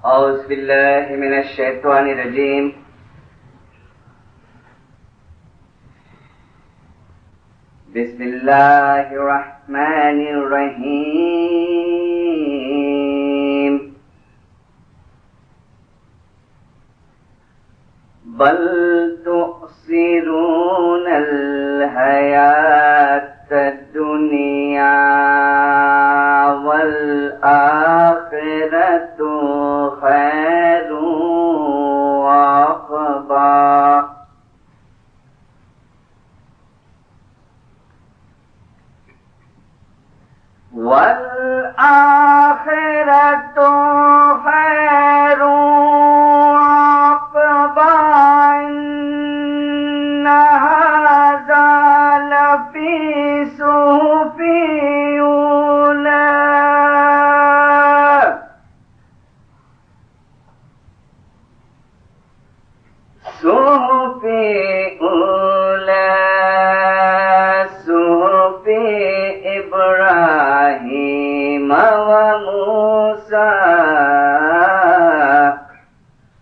औज़ु बिल्लाहि मिनश शैतानिर रजीम। बिस्मिल्लाहिर रहमानिर रहीम। बल तु'सिरूनल हयातद दुनिया वल आखिरतु खैरुन व अक़बा। वल आखिरतु खैरुन व अक़बा। इन्न हाज़ा लफ़ी सुहुफ़िल ऊला। सुहुफ़िल ऊला सुहुफ़ि इब्राहीम व मूसा।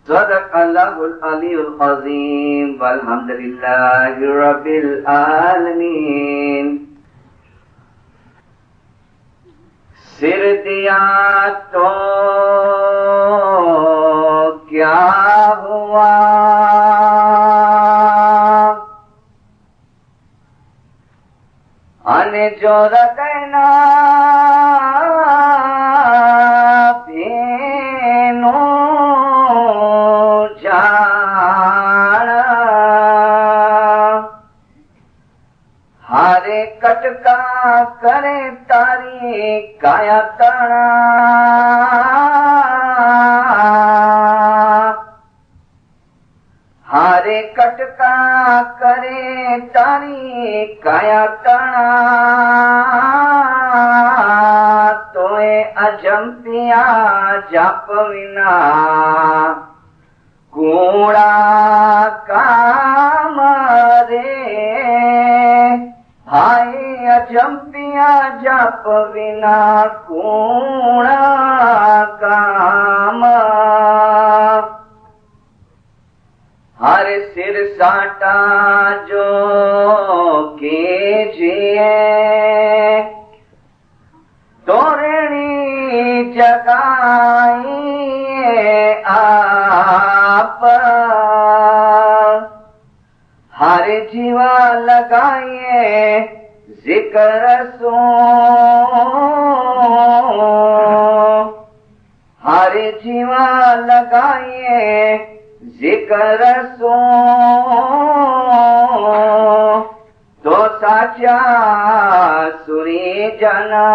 सदक़ल्लाहुल अलीयुल अज़ीम। वल्हम्दुलिल्लाहि रब्बिल आलमीन। सिर दिया तो क्या हुआ, अने जो रखना भेनो जाना। हारे कटका करे तारी काया तना। हारे कटका करे तारी काया तना। तोए अजंपिया जप विना कूड़ा काम रे। भाई अजंपिया जप विना कूड़ा काम। हर सिर साटा जो कीजिए तोरणी जगाइए आप। हर जीवा लगाइए जिक्र सो। हर जीवा लगाइए जिक्र सो। तो साचा सुरी जना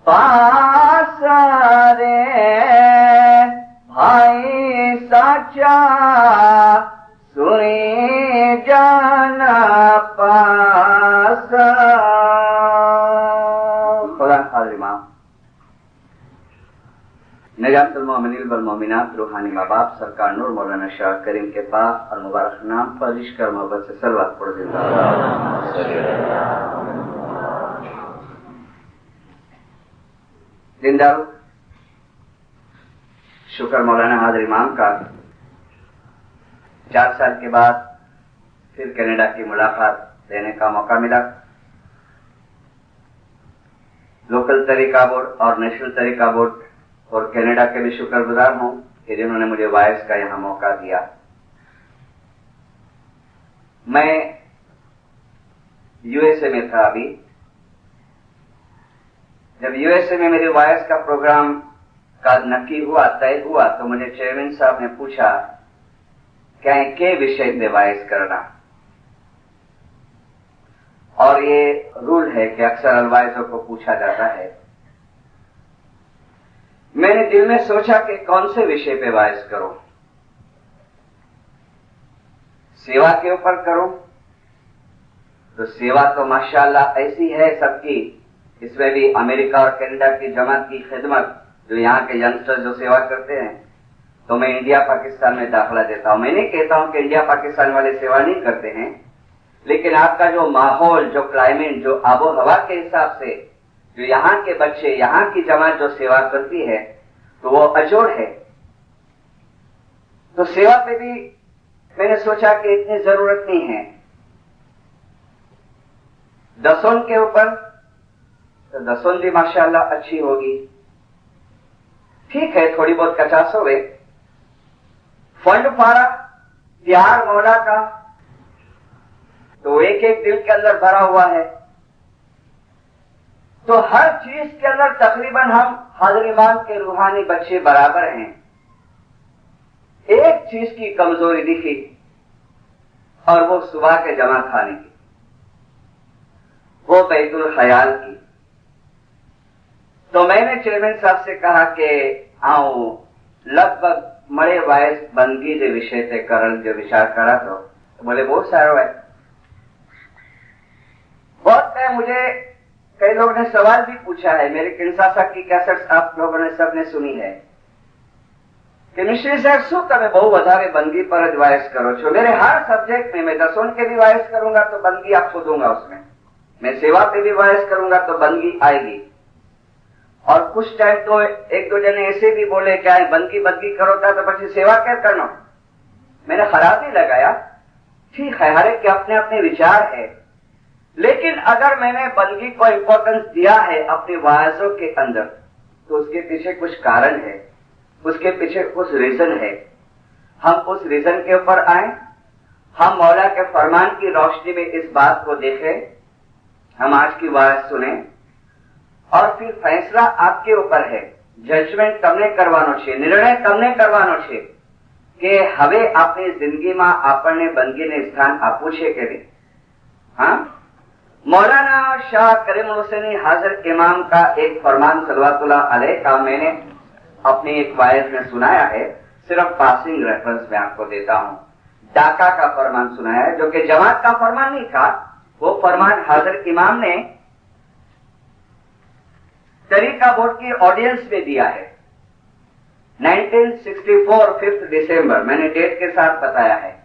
पास रे। भाई साचा सुरी जना पास। खुदा हाज़िर निजातुल मोमिनीन वल मोमिनात रूहानी माँ बाप सरकार नूर मौलाना शाह करीम के पाक और मुबारक नाम पर इश्क़ और मोहब्बत से सलवात पढ़ देता हूँ। जिंदारो शुक्र मौलाना हाज़िर इमाम का 4 साल के बाद फिर कनाडा की मुलाकात देने का मौका मिला। लोकल तरीका बोर्ड और नेशनल तरीका बोर्ड और कनाडा के भी शुक्रगुजार हूं कि जिन्होंने मुझे वॉइस का यहां मौका दिया। मैं यूएसए में था अभी। जब यूएसए में मेरे वॉइस का प्रोग्राम का नक्की हुआ, तय हुआ, तो मुझे चेयरमैन साहब ने पूछा के विषय में वॉइस करना। और ये रूल है कि अक्सर एडवाइजर को पूछा जाता है। मैंने दिल में सोचा कि कौन से विषय पे वॉइस करूं। सेवा के ऊपर करूं तो सेवा तो माशाअल्लाह ऐसी है सबकी। इसमें भी अमेरिका और कनाडा की जमात की खिदमत, जो यहाँ के यंगस्टर्स जो सेवा करते हैं, तो मैं इंडिया पाकिस्तान में दाखिला देता हूं। मैं नहीं कहता हूं कि इंडिया पाकिस्तान वाले सेवा नहीं करते हैं, लेकिन आपका जो माहौल, जो क्लाइमेट, जो आबो हवा के हिसाब से जो यहाँ के बच्चे, यहाँ की जमात जो सेवा करती है, तो तो वो अजोड़ है। तो सेवा पे भी मैंने सोचा कि इतनी जरूरत नहीं है। दसों के ऊपर तो दसों भी माशाअल्लाह अच्छी होगी, ठीक है, थोड़ी बहुत 50 हो गए। फंड पारा प्यार मौला का तो एक एक दिल के अंदर भरा हुआ है। तो हर चीज के अंदर तकरीबन हम हजरत इमाम के रूहानी बच्चे बराबर हैं। एक चीज की कमजोरी दिखी और वो सुबह के जमा खाने की, वो बैतुल ख्याल की। तो मैंने चेयरमैन साहब से कहा कि आओ लगभग मड़े वायस बंदगी के विषय से करण जो विचार करा। तो बोले बहुत सारा है, बहुत है। मुझे कई लोगों ने सवाल भी पूछा है, मेरे किंसासा की कैसेट्स आप लोगों ने सबने सुनी है कि मिश्री साहब शू तमे बहु વધારે बंदगी पर જ वायस करो छो। मेरे हर सब्जेक्ट में मैं दसों के भी वायस करूंगा तो बंदगी आपको दूंगा, उसमें मैं सेवा पे भी वायस करूंगा तो बंदगी आएगी। और कुछ टाइम तो एक दो जने ऐसे भी बोले क्या बंदगी करो था तो પછી सेवा क्या करना। मैंने खराब नहीं लगाया, ठीक है, हर एक के अपने अपने विचार है। लेकिन अगर मैंने बंदगी को इंपॉर्टेंस दिया है अपने वायसों के अंदर तो उसके पीछे कुछ कारण है, उसके पीछे कुछ रीजन है। हम उस रीजन के ऊपर आए, हम मौला के फरमान की रोशनी में इस बात को देखें, हम आज की वायस सुने और फिर फैसला आपके ऊपर है। जजमेंट तमने करवानो छे, निर्णय तमने करवानो छे कि हवे आपनी जिंदगीમાં આપણને બંદગીને સ્થાન આપવું છે કે નહીં। हाँ, मौलाना शाह करीम हुसैनी हाजिर इमाम का एक फरमान सल्लल्लाहु अलैहि का मैंने अपनी एक वायस में सुनाया है, सिर्फ पासिंग रेफरेंस में आपको देता हूं। ढाका का फरमान सुनाया है जो कि जमात का फरमान नहीं था, वो फरमान हाजिर इमाम ने तरीका बोर्ड की ऑडियंस में दिया है। 1964 5 दिसंबर, मैंने डेट के साथ बताया है।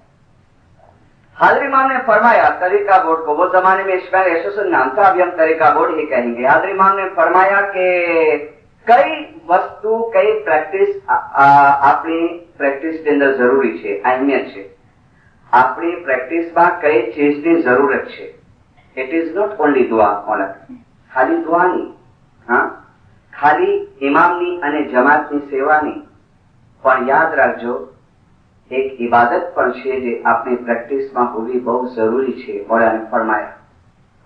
हाजिर इमाम ने फरमाया तरीका बोर्ड को, वो जमाने में इस्माइल एसोसिएशन नाम था, अभी हम तरीका बोर्ड ही कहेंगे। हाजिर इमाम ने फरमाया कि कई वस्तु कई प्रेक्टिस अपनी प्रेक्टिस के अंदर जरूरी है, अहमियत है। अपनी प्रेक्टिस में कई चीज की जरूरत है। इट इज नॉट ओनली दुआ मौला, खाली दुआ नहीं, हाँ, खाली इमामनी अने जमातनी सेवानी पण याद राखजो एक इबादत पर छे जे अपनी प्रेक्टिस में होवी बहुत जरूरी है, मौला ने फरमाया।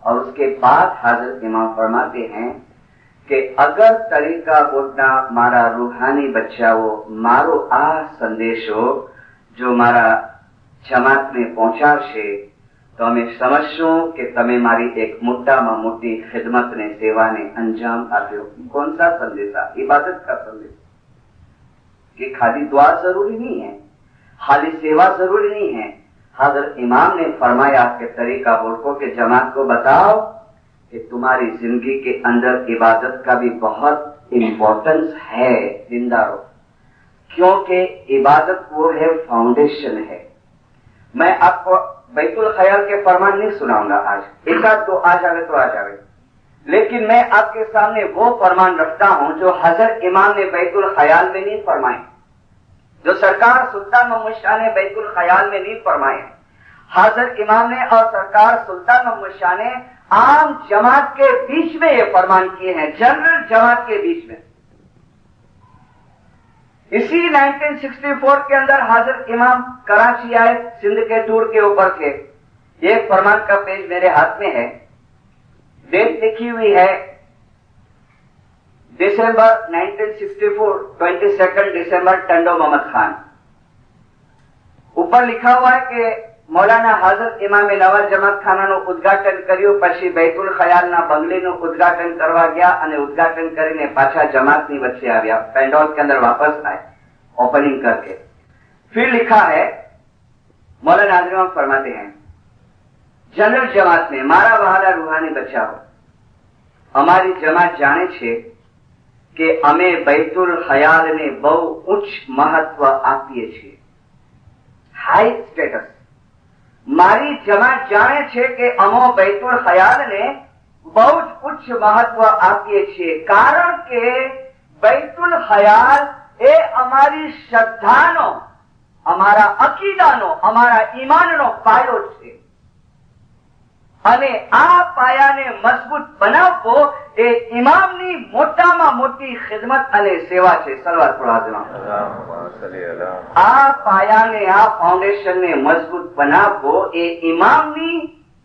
और उसके बाद हाजिर इमाम फरमाते हैं कि अगर तरीका बोर्डना मारा रूहानी बच्चाओ मारो आ संदेशो जो मारा जमात ने पहुंचाशे तो हमें समझशो कि तमे मारी एक मोटाમાં मोटी खिदमत ने सेवा ने अंजाम आप्यो। कौन सा संदेशा? इबादत का संदेश कि खाली दुआ जरूरी नहीं है, खाली सेवा जरूरी नहीं है। हाजिर इमाम ने फरमाया कि तरीका बोर्ड को कि जमात को बताओ कि तुम्हारी जिंदगी के अंदर इबादत का भी बहुत इंपॉर्टेंस है, जिंदारो, क्योंकि इबादत वो है, फाउंडेशन है। मैं आपको बैतुल ख्याल के फरमान नहीं सुनाऊंगा आज, एक आध तो आ जावे तो आ जावे, लेकिन मैं आपके सामने वो फरमान रखता हूं जो हजरत इमाम ने बैतुल ख्याल में नहीं फरमाए, जो सरकार सुल्तान मोहम्मद शाह ने बैतुल ख्याल में नहीं फरमाए। हजरत इमाम ने और सरकार सुल्तान मोहम्मद शाह ने आम जमात के बीच में ये फरमान किए हैं, जनरल जमात के बीच में। इसी 1964 के अंदर हाजिर इमाम कराची आए सिंध के टूर के ऊपर के। ये फरमान का पेज मेरे हाथ में है, डेट लिखी हुई है दिसंबर 1964, 22 दिसंबर, टंडो मोहम्मद खान। ऊपर लिखा हुआ है कि मौलाना हाजिर इमामे नवा जमात खाना उद्घाटन કર્યું, પછી बैतुल ख्याल बंगले उद्घाटन करवा गया અને उद्घाटन કરીને पाछा जमात ની वच्चे આવ્યા, पेंडोल के अंदर वापस आए ओपनिंग करके। फिर लिखा है, मौलाना हाजिर इमाम फरमाते हैं, जनरल जमात ने मारा वहाला रूहानी बच्चाओ, हमारी जमात जाने छे कि अमे बैतुल ख्याल ने बहु उच्च महत्व आपीए छे, हाई स्टेटस। मारी जमात जाने छे कि अमो बैतुल ख्याल ने बहुत उच्च महत्व आपीए छे, कारण के बैतुल ख्याल એ અમારી શ્રદ્ધાનો, અમારા અકીદાનો, અમારા ઈમાનનો પાયો છે. અને આ પાયાને મજબૂત બનાવવો એ ઇમામની મોટામાં મોટી ખિદમત અને સેવા છે. સલવાત પઢો. આ પાયાને, આ ફાઉન્ડેશનને મજબૂત બનાવવો એ ઇમામની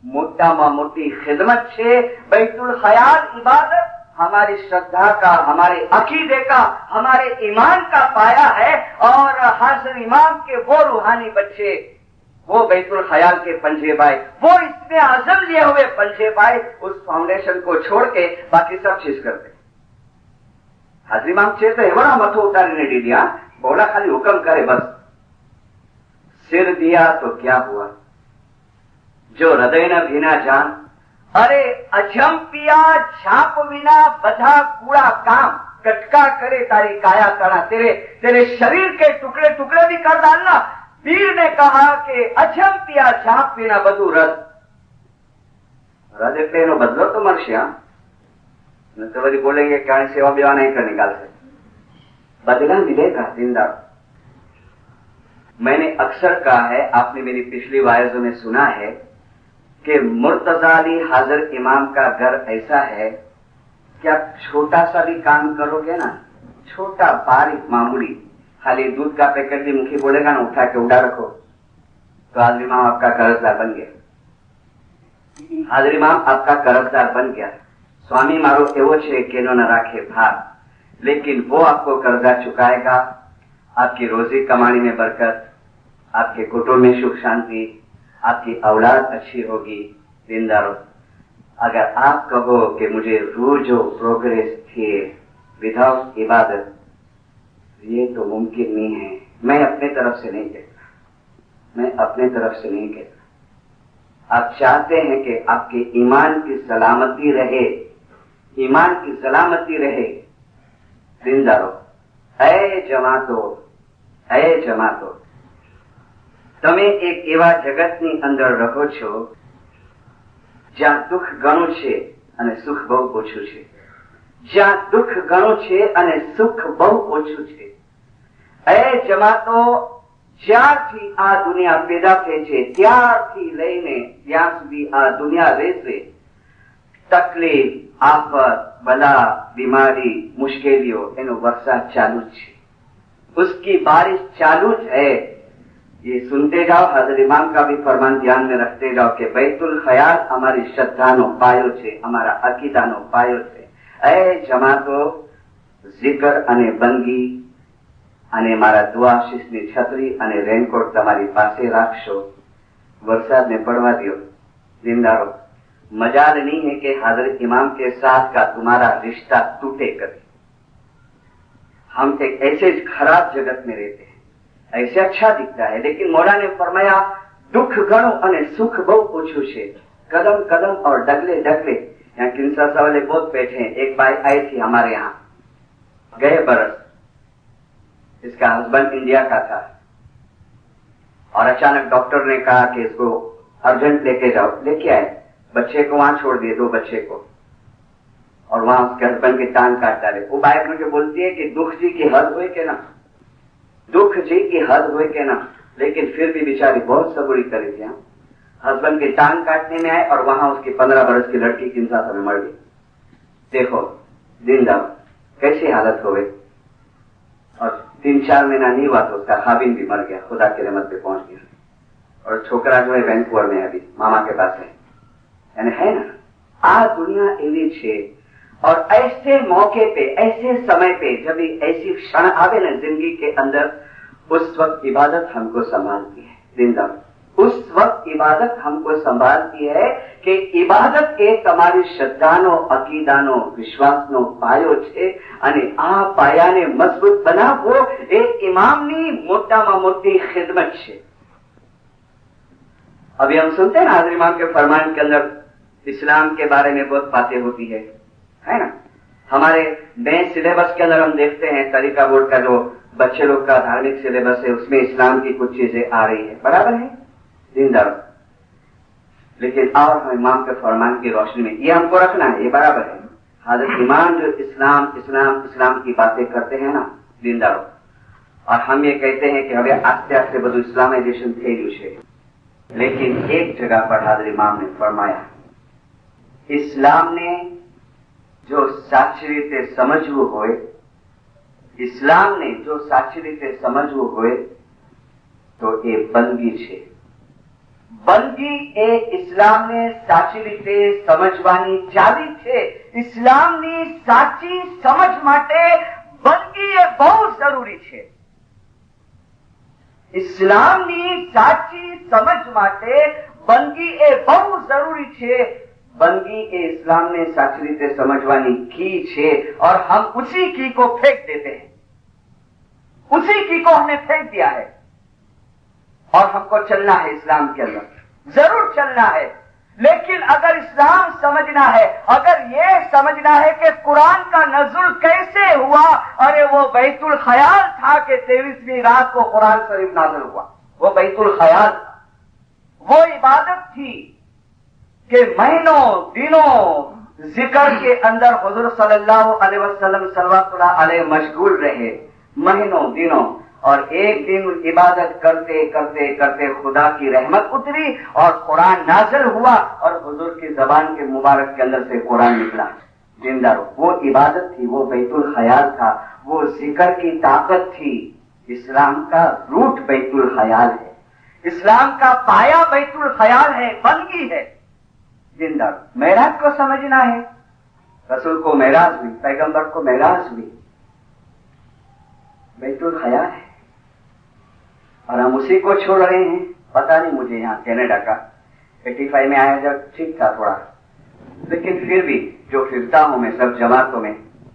मोटाમાં મોટી खिदमत છે. बैतुल ख्याल इबादत हमारी श्रद्धा का, हमारे अकीदे का, हमारे ईमान का पाया है. और हाजिर इमाम के वो रूहानी बच्चे, वो बैतुल ख्याल के पंजे भाई, वो इसमें आजम लिए हुए पंजे भाई उस फाउंडेशन को छोड़ के बाकी सब चीज करते. हाजिर इमाम छे तो एवड़ा मथो उतारीने दीदिया, बोला खाली हुक्म करे बस. सिर दिया तो क्या हुआ, जो हृदय न भीना जान. अरे अजंपिया झाप विना बधा कूड़ा काम कटका करे तारी काया कणा. तेरे शरीर के टुकड़े टुकड़े भी कर डालना. पीर ने कहा कि अजंपिया झाप विना बधु रद. रद એટલે એનો બદલો તો મળશે. ન તો વળી બોલેंगे कि सेवा बेवा नहीं करने निकाल से. बदला मिलेगा जिंदा. मैंने अक्सर कहा है, आपने मेरी पिछली वायजों में सुना है कि मुर्तजा अली हाजिर इमाम का घर ऐसा है कि आप छोटा सा भी काम करोगे ना, छोटा बारीक मामूली, खाली दूध का पैकेट भी मुखी बोलेगा ना उठा के उड़ा रखो, तो हाजिर इमाम आपका कर्जदार बन गया. हाजिर इमाम आपका कर्जदार बन गया. स्वामी मारो एवो छे कि नो न राखे भार, लेकिन वो आपको कर्जा चुकाएगा. आपकी रोजी कमाने में बरकत, आपके कुटुंब में सुख शांति, आपकी औलाद अच्छी होगी. जिंदारो, अगर आप कहो कि मुझे रोज प्रोग्रेस थे विदाउट इबादत, ये तो मुमकिन नहीं है. मैं अपने तरफ से नहीं कहता, मैं अपने तरफ से नहीं कहता. आप चाहते हैं कि आपके ईमान की सलामती रहे, ईमान की सलामती रहे. जिंदारो, ऐ जमातो, ऐ जमातो, તમે એક એવા જગતની અંદર રહો છો જ્યાં દુઃખ ઘણું છે અને સુખ બહુ ઓછું છે. જ્યાં દુઃખ ઘણું છે અને સુખ બહુ ઓછું છે. એ જમાતો, જ્યારથી આ દુનિયા પેદા થઈ છે ત્યારથી લઈને જ્યાં સુધી આ દુનિયા રહેશે, તકલીફ, આફત, બલા, બીમારી, મુશ્કેલીઓ, એનો વરસાદ ચાલુ જ છે. उसकी बारिश चालू જ है. ये सुनते जाओ. हाजिर इमाम का भी फरमान ध्यान में रखते जाओ कि बैतुल ख्याल हमारी श्रद्धानो पायो छे, हमारा अकीदानो पायो छे. ए जमातो, जिक्र अने बंदगी अने मारा दुआ आशीषनी छतरी अने रेनकोट तमारी पासे राखशो. वरसाद ने पड़वा दियो. जिंदारो, मजाल नहीं है कि हाजिर इमाम के साथ का तुम्हारा रिश्ता टूटे कभी. हम एक ऐसे खराब जगत में रहते हैं, ऐसे अच्छा दिखता है, लेकिन मौला ने फरमाया दुख घणो अने सुख बहु ओछू छे. कदम कदम और डगले डगले. यहाँ किंसासा वाले बहुत बैठे हैं. एक बाई आई थी हमारे यहाँ गए बरस. इसका हस्बैंड इंडिया का था और अचानक डॉक्टर ने कहा कि इसको अर्जेंट लेके जाओ. लेके आए, बच्चे को वहां छोड़ दिए, 2 बच्चे को, और वहां उसके हस्बैंड की टांग काट डाले. वो बाइक मुझे बोलती है कि दुख जी की हद हुई के ना, दुख जी की हद हुई के ना, लेकिन फिर भी बेचारी बहुत सबूरी करी थी. हस्बैंड की टांग काटने में आए और वहां उसकी 15 बरस की लड़की किंसासा में मर गई. देखो जिंदा कैसी हालत हो गई. और 3-4 महीना नहीं हुआ तो उसका खाबिन भी मर गया, खुदा की रहमत पे पहुंच गया. और छोकरा जो है वैंकूवर में अभी मामा के पास है. यानी है ना, आ दुनिया एवी छे. और ऐसे मौके पे, ऐसे समय पे, जब ऐसी क्षण आवे ना जिंदगी के अंदर, उस वक्त इबादत हमको संभालती है. जिंदा, उस वक्त इबादत हमको संभालती है कि इबादत એ તમારી શ્રદ્ધાનો, અકીદાનો, વિશ્વાસનો પાયો છે. અને આ પાયાને મજબૂત બનાવવો એ ઇમામની મોટામાં મોટી ખિદમત છે. अभी हम सुनते हैं ना हाजिर इमाम के फरमान के अंदर इस्लाम के बारे में बहुत बातें होती है ना. हमारे नए सिलेबस के अंदर हम देखते हैं तरीका बोर्ड का जो बच्चे लोग का धार्मिक सिलेबस है, उसमें इस्लाम की कुछ चीजें आ रही है. बराबर है, जिंदा. लेकिन और हम इमाम के फरमान की रोशनी में ये हमको रखना है, ये बराबर है. हाजिर इमाम जो इस्लाम इस्लाम इस्लाम की बातें करते हैं ना, जिंदा, और हम ये कहते हैं कि હવે આસ્તે આસ્તે બધું ઇસ્લામાઇઝેશન થઈ રહ્યું છે, लेकिन एक जगह पर हजरत इमाम ने फरमाया, इस्लाम ने जो સાચી રીતે સમજવું હોય, ઇસ્લામને જો સાચી રીતે સમજવું હોય તો એ બંદગી છે. બંદગી એ ઇસ્લામને સાચી રીતે સમજવાની ચાવી છે. ઇસ્લામની સાચી સમજ માટે બંદગી એ બહુ જરૂરી છે. ઇસ્લામની સાચી સમજ માટે બંદગી એ બહુ જરૂરી છે. બંદગી એ इस्लाम ने साची रीते समझवानी की है और हम उसी की को फेंक देते हैं. उसी की को हमने फेंक दिया है और हमको चलना है इस्लाम के अंदर, जरूर चलना है. लेकिन अगर इस्लाम समझना है, अगर ये समझना है कि कुरान का नज़ुल कैसे हुआ, अरे वो बैतुल ख्याल था कि 23वीं रात को कुरान शरीफ नाज़िल हुआ. वो बैतुल ख्याल था, वो इबादत थी कि महीनों दिनों जिक्र के अंदर हुजूर सल्लल्लाहु अलैहि वसल्लम सल्लल्लाहु अलैहि मशगूल रहे, महीनों दिनों. और एक दिन इबादत करते करते करते खुदा की रहमत उतरी और कुरान नाज़िल हुआ और हुजूर की जबान के मुबारक के अंदर से कुरान निकला. जिंदारो वो इबादत थी, वो बैतुल ख्याल था, वो जिक्र की ताकत थी. इस्लाम का रूट बैतुल ख्याल है, इस्लाम का पाया बैतुल ख्याल है, बंदगी है. जिंदारो मेराज को समझना है, रसूल को मेराज हुई, पैगंबर को मेराज हुई, बैतुल ख्याल है और हम उसी को छोड़ रहे हैं. पता नहीं मुझे यहाँ कनाडा का 85 में आया जब ठीक था थोड़ा, लेकिन फिर भी जो फिरता हूं मैं सब जमातों में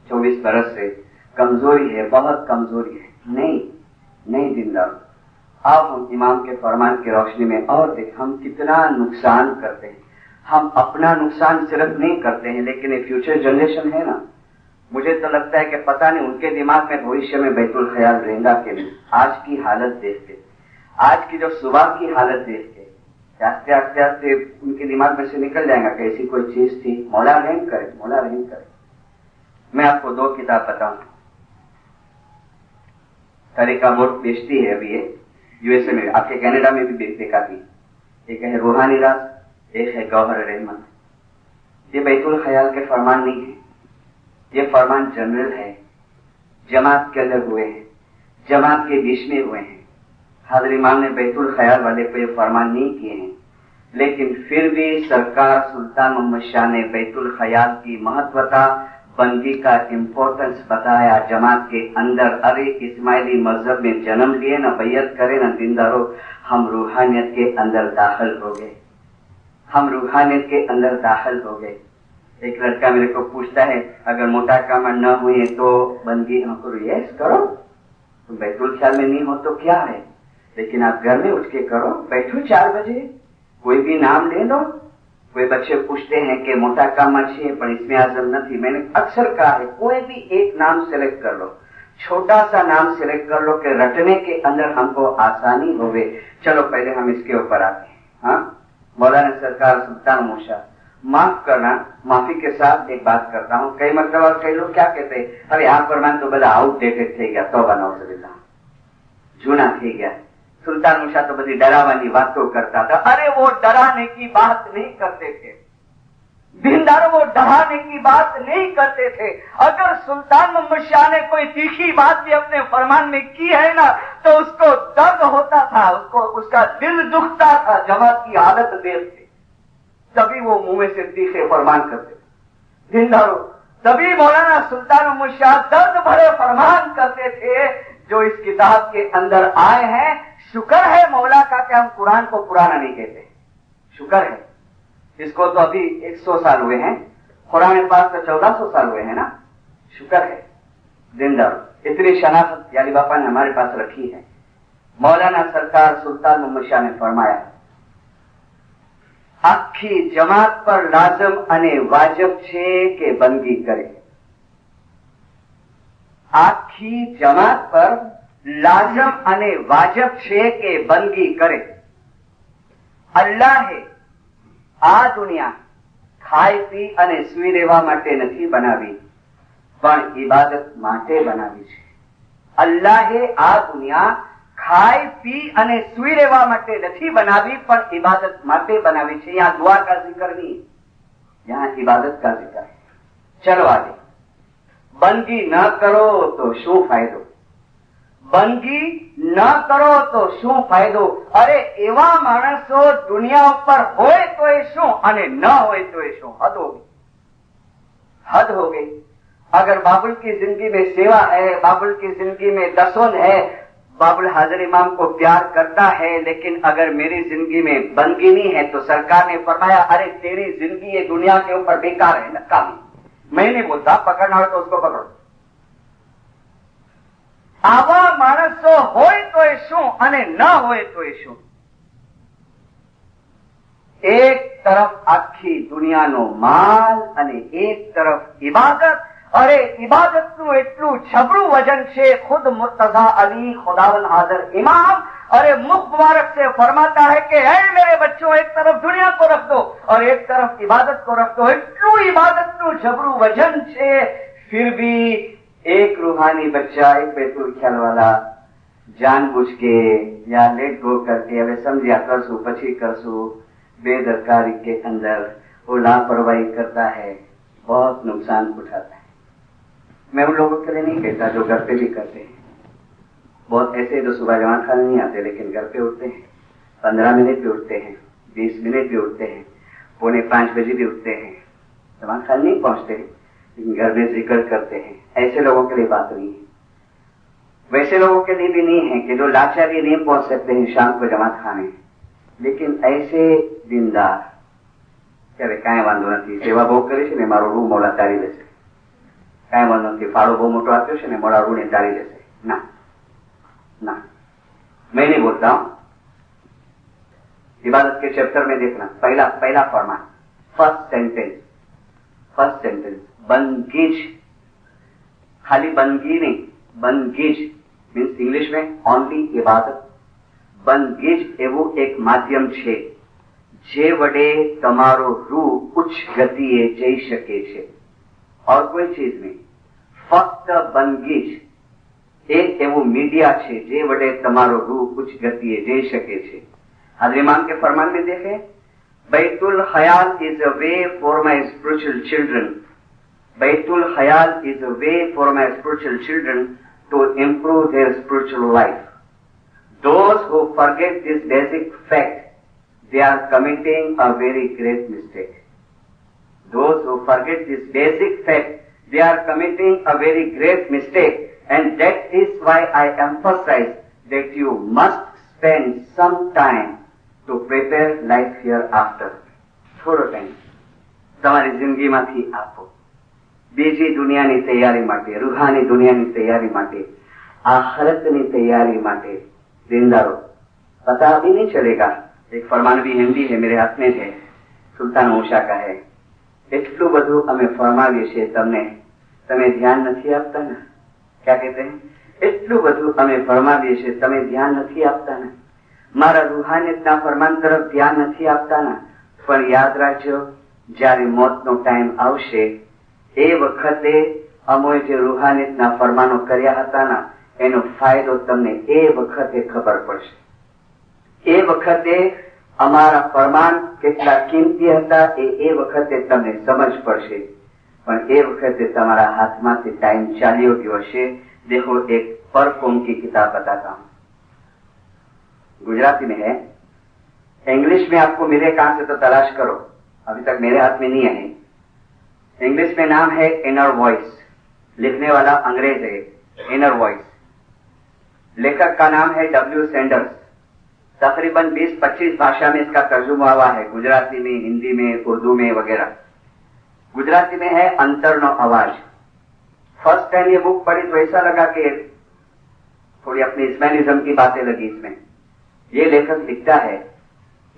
24 बरस से, कमजोरी है, बहुत कमजोरी है. नहीं जिंदारो अब हम इमाम के फरमान की रोशनी में और देख हम कितना नुकसान करते हैं. हम अपना नुकसान सिर्फ नहीं करते हैं, लेकिन ये फ्यूचर जनरेशन है ना, मुझे तो लगता है कि पता नहीं उनके दिमाग में भविष्य में बैतुल ख्याल रहेगा कि नहीं. आज की हालत देख के, आज की जो सुबह की हालत देख के आस्ते आस्ते आस्ते उनके दिमाग में से निकल जाएगा कि ऐसी कोई चीज थी. मौला रहम करे, मौला रहम करे. मैं आपको 2 किताब बताऊं. तरीका बोर्ड बेचती है अभी, ये यूएसए में, आपके कनाडा में भी देखा थी. एक है रूहानी राज, एक है गौहर रहमत. ये बैतुल ख्याल के फरमान नहीं है, ये फरमान जनरल है, जमात के अंदर हुए हैं, जमात के बीच में हुए हैं. हजरत इमाम ने बैतुल ख्याल वाले को ये फरमान नहीं किए हैं, लेकिन फिर भी सरकार सुल्तान मोहम्मद शाह ने बैतुल ख्याल की महत्वता, बंदगी का इंपॉर्टेंस बताया जमात के अंदर. अरे इस्माइली मजहब में जन्म लिए ना, बैयत करे ना, जिंदारो हम रूहानियत के अंदर दाखिल हो गए, हम रूहानियत के अंदर दाखिल हो गए. एक लड़का मेरे को पूछता है, अगर मोटा काम न हुए तो बंदगी हम करो. यस करो, तुम बैतुल ख्याल में नहीं हो तो क्या है, लेकिन आप घर में उठ के करो. बैठो 4 बजे, कोई भी नाम ले लो. कोई बच्चे पूछते हैं कि मोटा काम अच्छी है पर इसमें आजम नहीं. मैंने अक्सर कहा है कोई भी एक नाम सेलेक्ट कर लो, छोटा सा नाम सेलेक्ट कर लो कि रटने के अंदर हमको आसानी होवे. चलो पहले हम इसके ऊपर आते हैं. हाँ, मौलाना सरकार सुल्तान मूसा, माफ करना, माफी के साथ एक बात करता हूँ. कई मतलब और कई लोग क्या कहते हैं, अरे आप फरमान तो बड़ा आउटडेटेड થઈ ગયા, तौबा नौजुबिल्लाह, जूना થઈ गया. सुल्तान मूसा तो बड़ी डरावानी बातों करता था. अरे वो डराने की बात नहीं करते थे, दीनदार वो डराने की बात नहीं करते थे. अगर सुल्तान मोहम्मद शाह ने कोई तीखी बात भी अपने फरमान में की है ना, तो उसको दर्द होता था, उसको उसका दिल दुखता था जमात की हालत देख के, तभी वो मुंह में से तीखे फरमान करते थे. जिंदारो तभी मौलाना सुल्तान मोहम्मद शाह दर्द भरे फरमान करते थे जो इस किताब के अंदर आए हैं. शुक्र है मौला का कि हम कुरान को पुराना नहीं कहते, शुक्र है. इसको तो अभी 100 साल हुए हैं, कुरान पाक तो 1400 साल हुए हैं ना, शुक्र है. जिंदारो इतनी शनाख्त याली बापा ने हमारे पास रखी है. मौलाना सरकार सुल्तान मोहम्मद शाह ने फरमाया, आखी जमात पर लाजम अने वाजिब छे के बंदगी करे. आखी जमात पर लाजम अने वाजिब छे के बंदगी करे. अल्लाहे આ દુનિયા ખાઈ પી અને સુઈ રહેવા માટે નથી બનાવી, પણ ઇબાદત માટે બનાવી છે. અલ્લાહે આ દુનિયા ખાઈ પી અને સુઈ રહેવા માટે નથી બનાવી, પણ ઇબાદત માટે બનાવી છે. यहाँ दुआ का जिक्र नहीं, यहाँ इबादत का जिक्र है. चलो आगे. બંદગી ન કરો તો શું ફાયદો? બંદગી ન કરો તો શું ફાયદો? અરે એવા માણસો દુનિયા ઉપર હોય તો એ શું અને ન હોય તો એ શું? हद हो गई, हद हो गई. अगर बाबुल की जिंदगी में सेवा है, बाबुल की जिंदगी में दसोन है, बाबुल हाजिर इमाम को प्यार करता है, लेकिन अगर मेरी जिंदगी में बंदगी नहीं है तो सरकार ने फरमाया अरे तेरी जिंदगी ये दुनिया के ऊपर बेकार है, नकामी. मैं नहीं बोलता, पकड़ना हो तो उसको पकड़ो. आवा माणसो होय तो ए शू अने न होय तो ए शू? एक तरफ आखी दुनियानो माल અને એક તરફ ઇબાદત. અરે ઇબાદતનું એટલું જબરું વજન છે. खुद मुर्तजा अली खुदावन हाजिर इमाम अरे मुख मुबारक से फरमाता है कि है मेरे बच्चों, एक तरफ दुनिया को रख दो और एक तरफ इबादत को रख दो. એટલું ઇબાદતનું જબરું વજન છે. फिर भी एक रूहानी बच्चा, एक बैतुल ख्याल वाला जानबूझ के या लेट गो करके હવે समझिया करसू પછી करसू बेदरकारी के अंदर वो लापरवाही करता है, बहुत नुकसान उठाता है. मैं उन लोगों के लिए नहीं कहता जो घर पे भी करते हैं. बहुत ऐसे जो सुबह जमा खाने नहीं आते लेकिन घर पे उठते हैं, 15 मिनट भी उठते हैं, 20 मिनट भी उठते हैं, 4:45 बजे भी उठते हैं, जमा खाने नहीं पहुंचते हैं लेकिन घर में जिक्र करते हैं. ऐसे लोगों के लिए बात नहीं है. वैसे लोगों के लिए भी नहीं है कि जो लाचारी नहीं पहुंच सकते हैं शाम को जमात खाने, लेकिन ऐसे दिनदार ત્યારે કાંઈ વાંધો નથી, સેવા બહુ કરી છે ને મારો રૂ મોડા તારી લેશે, કાંઈ વાંધો નથી, ફાળો બહુ મોટો આપ્યો છે ને મોડા રૂને તારી લેશે. ના ना, मैं नहीं बोलता हूं. इबादत के चैप्टर में देखना, पहला फरमान, फर्स्ट सेंटेंस बंदगीज. खाली बंदगी नहीं, बंदगीज मीन्स इंग्लिश में ओनली इबादत. बंदगीज એવું એક માધ્યમ છે જે વડે તમારો રૂહ ઉચ્ચ ગતિએ જઈ શકે છે. और कोई चीज नहीं, ફક્ત બંદગીજ એક એવું मीडिया છે જે વડે તમારો રૂહ ઉચ્ચ ગતિએ જઈ શકે છે. હાજર ઇમામ के फरमान में देखे, बैतुल ख्याल is a way for my spiritual children. Betul ख्याल is a way for my spiritual children to improve their spiritual life. Those who forget this basic fact, they are committing a very great mistake. Those who forget this basic fact, they are committing a very great mistake. And that is why I emphasize that you must spend some time to prepare life hereafter. થોડો time તમારી જિંદગીમાંથી આપો બીજી દુનિયાની તૈયારી માટે, રૂહાની દુનિયાની તૈયારી માટે, આખરતની તૈયારી માટે. जिंदारो पता भी नहीं चलेगा. एक फरमान भी हिंदी है, मेरे हाथ में है, सुल्तान ओशा का है. એટલું બધું અમે ફરમાવીએ છીએ તમને, તમે ध्यान નથી આપતા ને. क्या कहते हैं? એટલું બધું અમે ફરમાવીએ છીએ, તમે ध्यान નથી આપતા ને. મારા રૂહાનિયતના ફરમાન તરફ ध्यान નથી આપતા ને. પણ યાદ રાખજો, જ્યારે મોતનો ટાઈમ આવશે એ વખતે અમોએ જે રૂહાનિયતના ફરમાનો કર્યા હતા ને એનો ફાયદો તમને એ વખતે ખબર પડશે. એ વખતે અમારા ફરમાન કેટલા કિંમતી હતા એ વખતે તમને સમજ પડશે. પણ એ વખતે તમારા હાથમાંથી ટાઈમ ચાલ્યો ગયો હશે. देखो एक पर कौम की किताब बताता हूं, गुजराती में है, इंग्लिश में आपको मिले कहां से तो तलाश करो, अभी तक मेरे हाथ में नहीं है. इंग्लिश में नाम है इनर वॉइस, लिखने वाला अंग्रेज है. इनर वॉइस, लेखक का नाम है W. सैंडर्स. तकरीबन 20-25 भाषा में इसका तर्जुमा हुआ है, गुजराती में, हिंदी में, उर्दू में वगैरह. गुजराती में है अंतरनो अवाज. फर्स्ट टाइम ये बुक पढ़ी तो ऐसा लगा कि थोड़ी अपनी इस्माइलिज्म की बातें लगी इसमें. ये लेखक लिखता है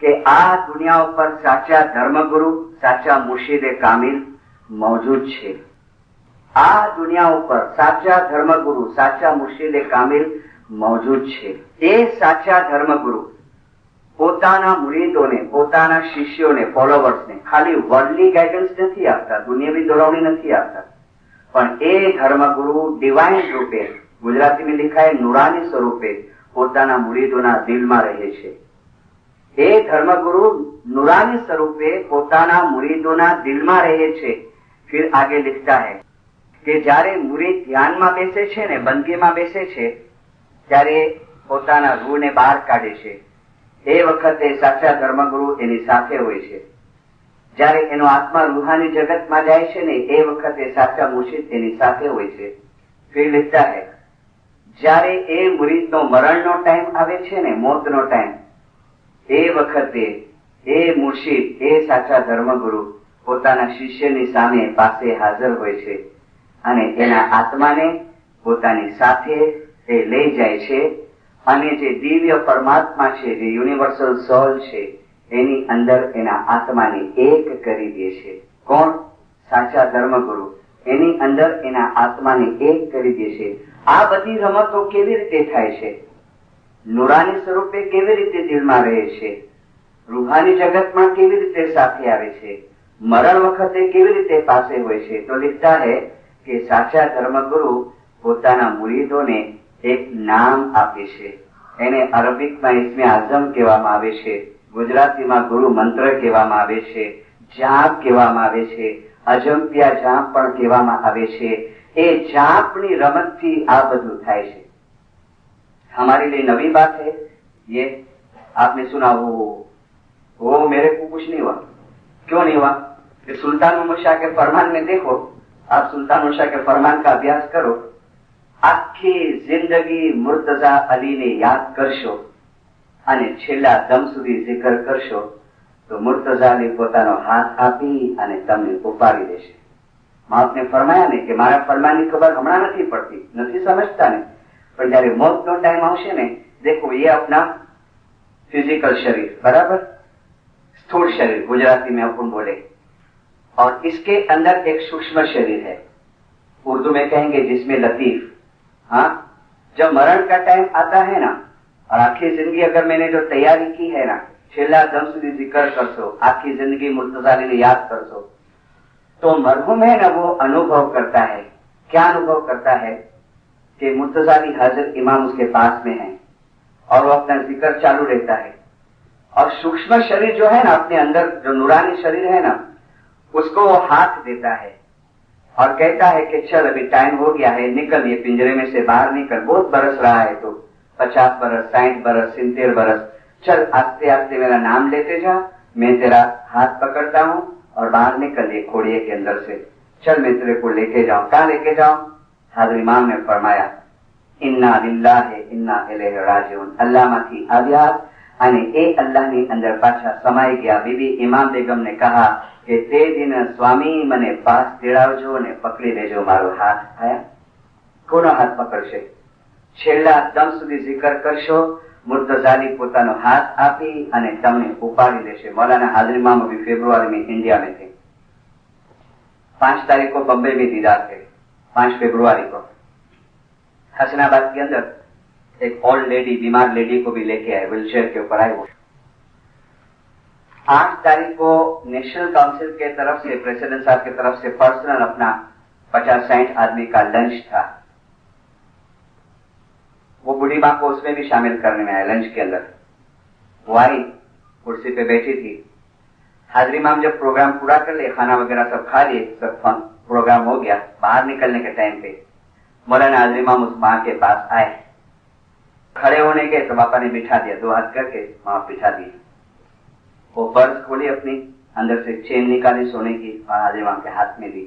कि आ दुनिया पर साचा धर्मगुरु, साचा मुर्शिदे कामिल मौजूद छे. आ दुनिया पर साचा धर्मगुरु, साचा मुर्शिदे कामिल मौजूद छे. એ સાચા ધર્મગુરુ પોતાના મુરીદોને, પોતાના શિષ્યોને, ફોલોવર્સને ખાલી વર્લ્ડલી ગાઈડન્સ નથી આપતા, દુનિયાવી દોરવણી નથી આપતા, પણ એ ધર્મગુરુ ડિવાઇન રૂપે गुजराती में लिखा है नुरानी स्वरूपे પોતાના મુરીદોના દિલમાં રહે છે। એ ધર્મગુરુ નુરાની સ્વરૂપે પોતાના મુરીદોના દિલમાં રહે છે। फिर आगे लिखता है कि જ્યારે મુરીદ ધ્યાનમાં બેસે છે ને, બંદગીમાં બેસે છે, ત્યારે પોતાના રૂહને બહાર કાઢે છે। એ વખતે સાચા ધર્મગુરુ એની સાથે હોય છે। જ્યારે એનો આત્મા રૂહાની જગતમાં જાય છે ને, એ વખતે સાચા મુર્શિદ એની સાથે હોય છે। फिर लिखता है જ્યારે એ મુરીદનો મરણનો ટાઈમ આવે છે ને, મોતનો ટાઈમ, એ વખતે એ મુર્શિદ, એ સાચા ધર્મગુરુ પોતાના શિષ્યની સામે પાસે હાજર હોય છે અને એના આત્માને પોતાની સાથે એ લઈ જાય છે અને જે દિવ્ય પરમાત્મા છે, જે યુનિવર્સલ સોલ છે, એની અંદર એના આત્માને એક કરી દે છે। કોણ? સાચા ધર્મગુરુ એની અંદર એના આત્માને એક કરી દે છે। આ બધી રમતો કેવી રીતે થાય છે? નુરાની સ્વરૂપે કેવી રીતે દિલમાં રહે છે? રૂહાની જગતમાં કેવી રીતે સાથે આવે છે? મરણ વખતે કેવી રીતે પાસે હોય છે? તો लिखता है કે સાચા ધર્મગુરુ પોતાના મુરીદોને એક નામ આપે છે। એને અરબિકમાં ઇસ્મે આઝમ કહેવામાં આવે છે, ગુજરાતીમાં ગુરુ મંત્ર કહેવામાં આવે છે, જાપ કહેવામાં આવે છે, અજંપ્યા જાપ પણ કહેવામાં આવે છે। એ જાપની રમતથી આ બધું થાય છે। हमारे लिए नवी बात है ये। आपने सुना वो मेरे को कुछ नहीं हुआ। क्यों नहीं हुआ? कि सुल्तान मुर्शा के फरमान में देखो, आप सुल्तान मुर्शा के फरमान का अभ्यास करो, आखी जिंदगी मुर्तजा अली ने याद करशो અને છેલ્લા દમ સુધી zikr કરશો તો મુર્તઝા અલી પોતાનો હાથ આપી અને તમને ઉપાડી દેશે। બાપને ફરમાયા ને કે મારા ફરમાનની ખબર હમણાં નથી પડતી, નથી સમજતા ને, પણ જયારે મોતનો ટાઈમ આવશે ને, देखो ये अपना फिजिकल शरीर, बराबर, स्थूल शरीर गुजराती में अपन बोले, और इसके अंदर एक सूक्ष्म शरीर है, उर्दू में कहेंगे जिसमें लतीफ। हाँ, जब मरण का टाइम आता है ना, और आखिरी जिंदगी अगर मैंने जो तैयारी की है ना, छेल्ला दम સુધી जिक्र करशो, आखी जिंदगी मुर्तज़ा अली ने याद करशो, तो मरहूम है ना, वो अनुभव करता है। क्या अनुभव करता है? कि मुर्तज़ा अली हाजिर इमाम उसके पास में है और वो अपना जिक्र चालू रहता है, और सूक्ष्म शरीर जो है ना, अपने अंदर जो नूरानी शरीर है ना, उसको वो हाथ देता है और कहता है कि चल अभी टाइम हो गया है, निकल, ये पिंजरे में से बाहर निकल, बहुत बरस रहा है तो 50 बरस, 60 बरस, 70 बरस, चल आस्ते आस्ते मेरा नाम लेते जा, मैं तेरा हाथ पकड़ता हूँ और बाहर निकल ये खोड़िए के अंदर से, चल मैं तेरे को लेके जाऊं। कहाँ लेके जाऊं? हाजिर इमाम ने फरमाया इन्ना लिल्लाहि इन्ना इलैहि राजिऊन, अल्लाह माथी આવ્યા અને એ અલ્લાહની અંદર પાછા સમાઈ ગયા। બીબી ઇમામ બેગમ ને કહા કે તે દિન સ્વામી મને પાસ તેડાવજો અને પકડી લેજો મારો હાથ। આયા કોનો હાથ પકડશે? છેલ્લા દમ સુધી जिक्र કરશો, मुर्तज़ा अली પોતાનો હાથ આપી અને તમને ઉપાડી લેશે। मौलाना हाजिर इमाम अभी फरवरी में इंडिया में थे, 5 तारीख को बम्बई में दीदार थे, 5 फरवरी को हसनाबाद के अंदर एक ओल्ड लेडी, बीमार लेडी को भी लेके आए, व्हीलचेयर के ऊपर आए। वो 8 तारीख को नेशनल काउंसिल के तरफ से, प्रेसिडेंट साहब की तरफ से पर्सनल अपना 50-60 आदमी का लंच था, वो बूढ़ी माँ को उसमें भी शामिल करने में आया लंच के अंदर। वो आई, कुर्सी पे बैठी थी। हाजिर इमाम जब प्रोग्राम पूरा कर लिए, खाना वगैरह सब खा लिए, सब प्रोग्राम हो गया, बाहर निकलने के टाइम पे मौलाना हाजिर इमाम उस माँ के पास आए, खड़े होने के तो पापा ने बिठा दिया, 2 हाथ करके माँ बिठा दी। वो पर्स खोली अपनी, अंदर से चेन निकाली सोने की और हाजिर इमाम के हाथ में दी।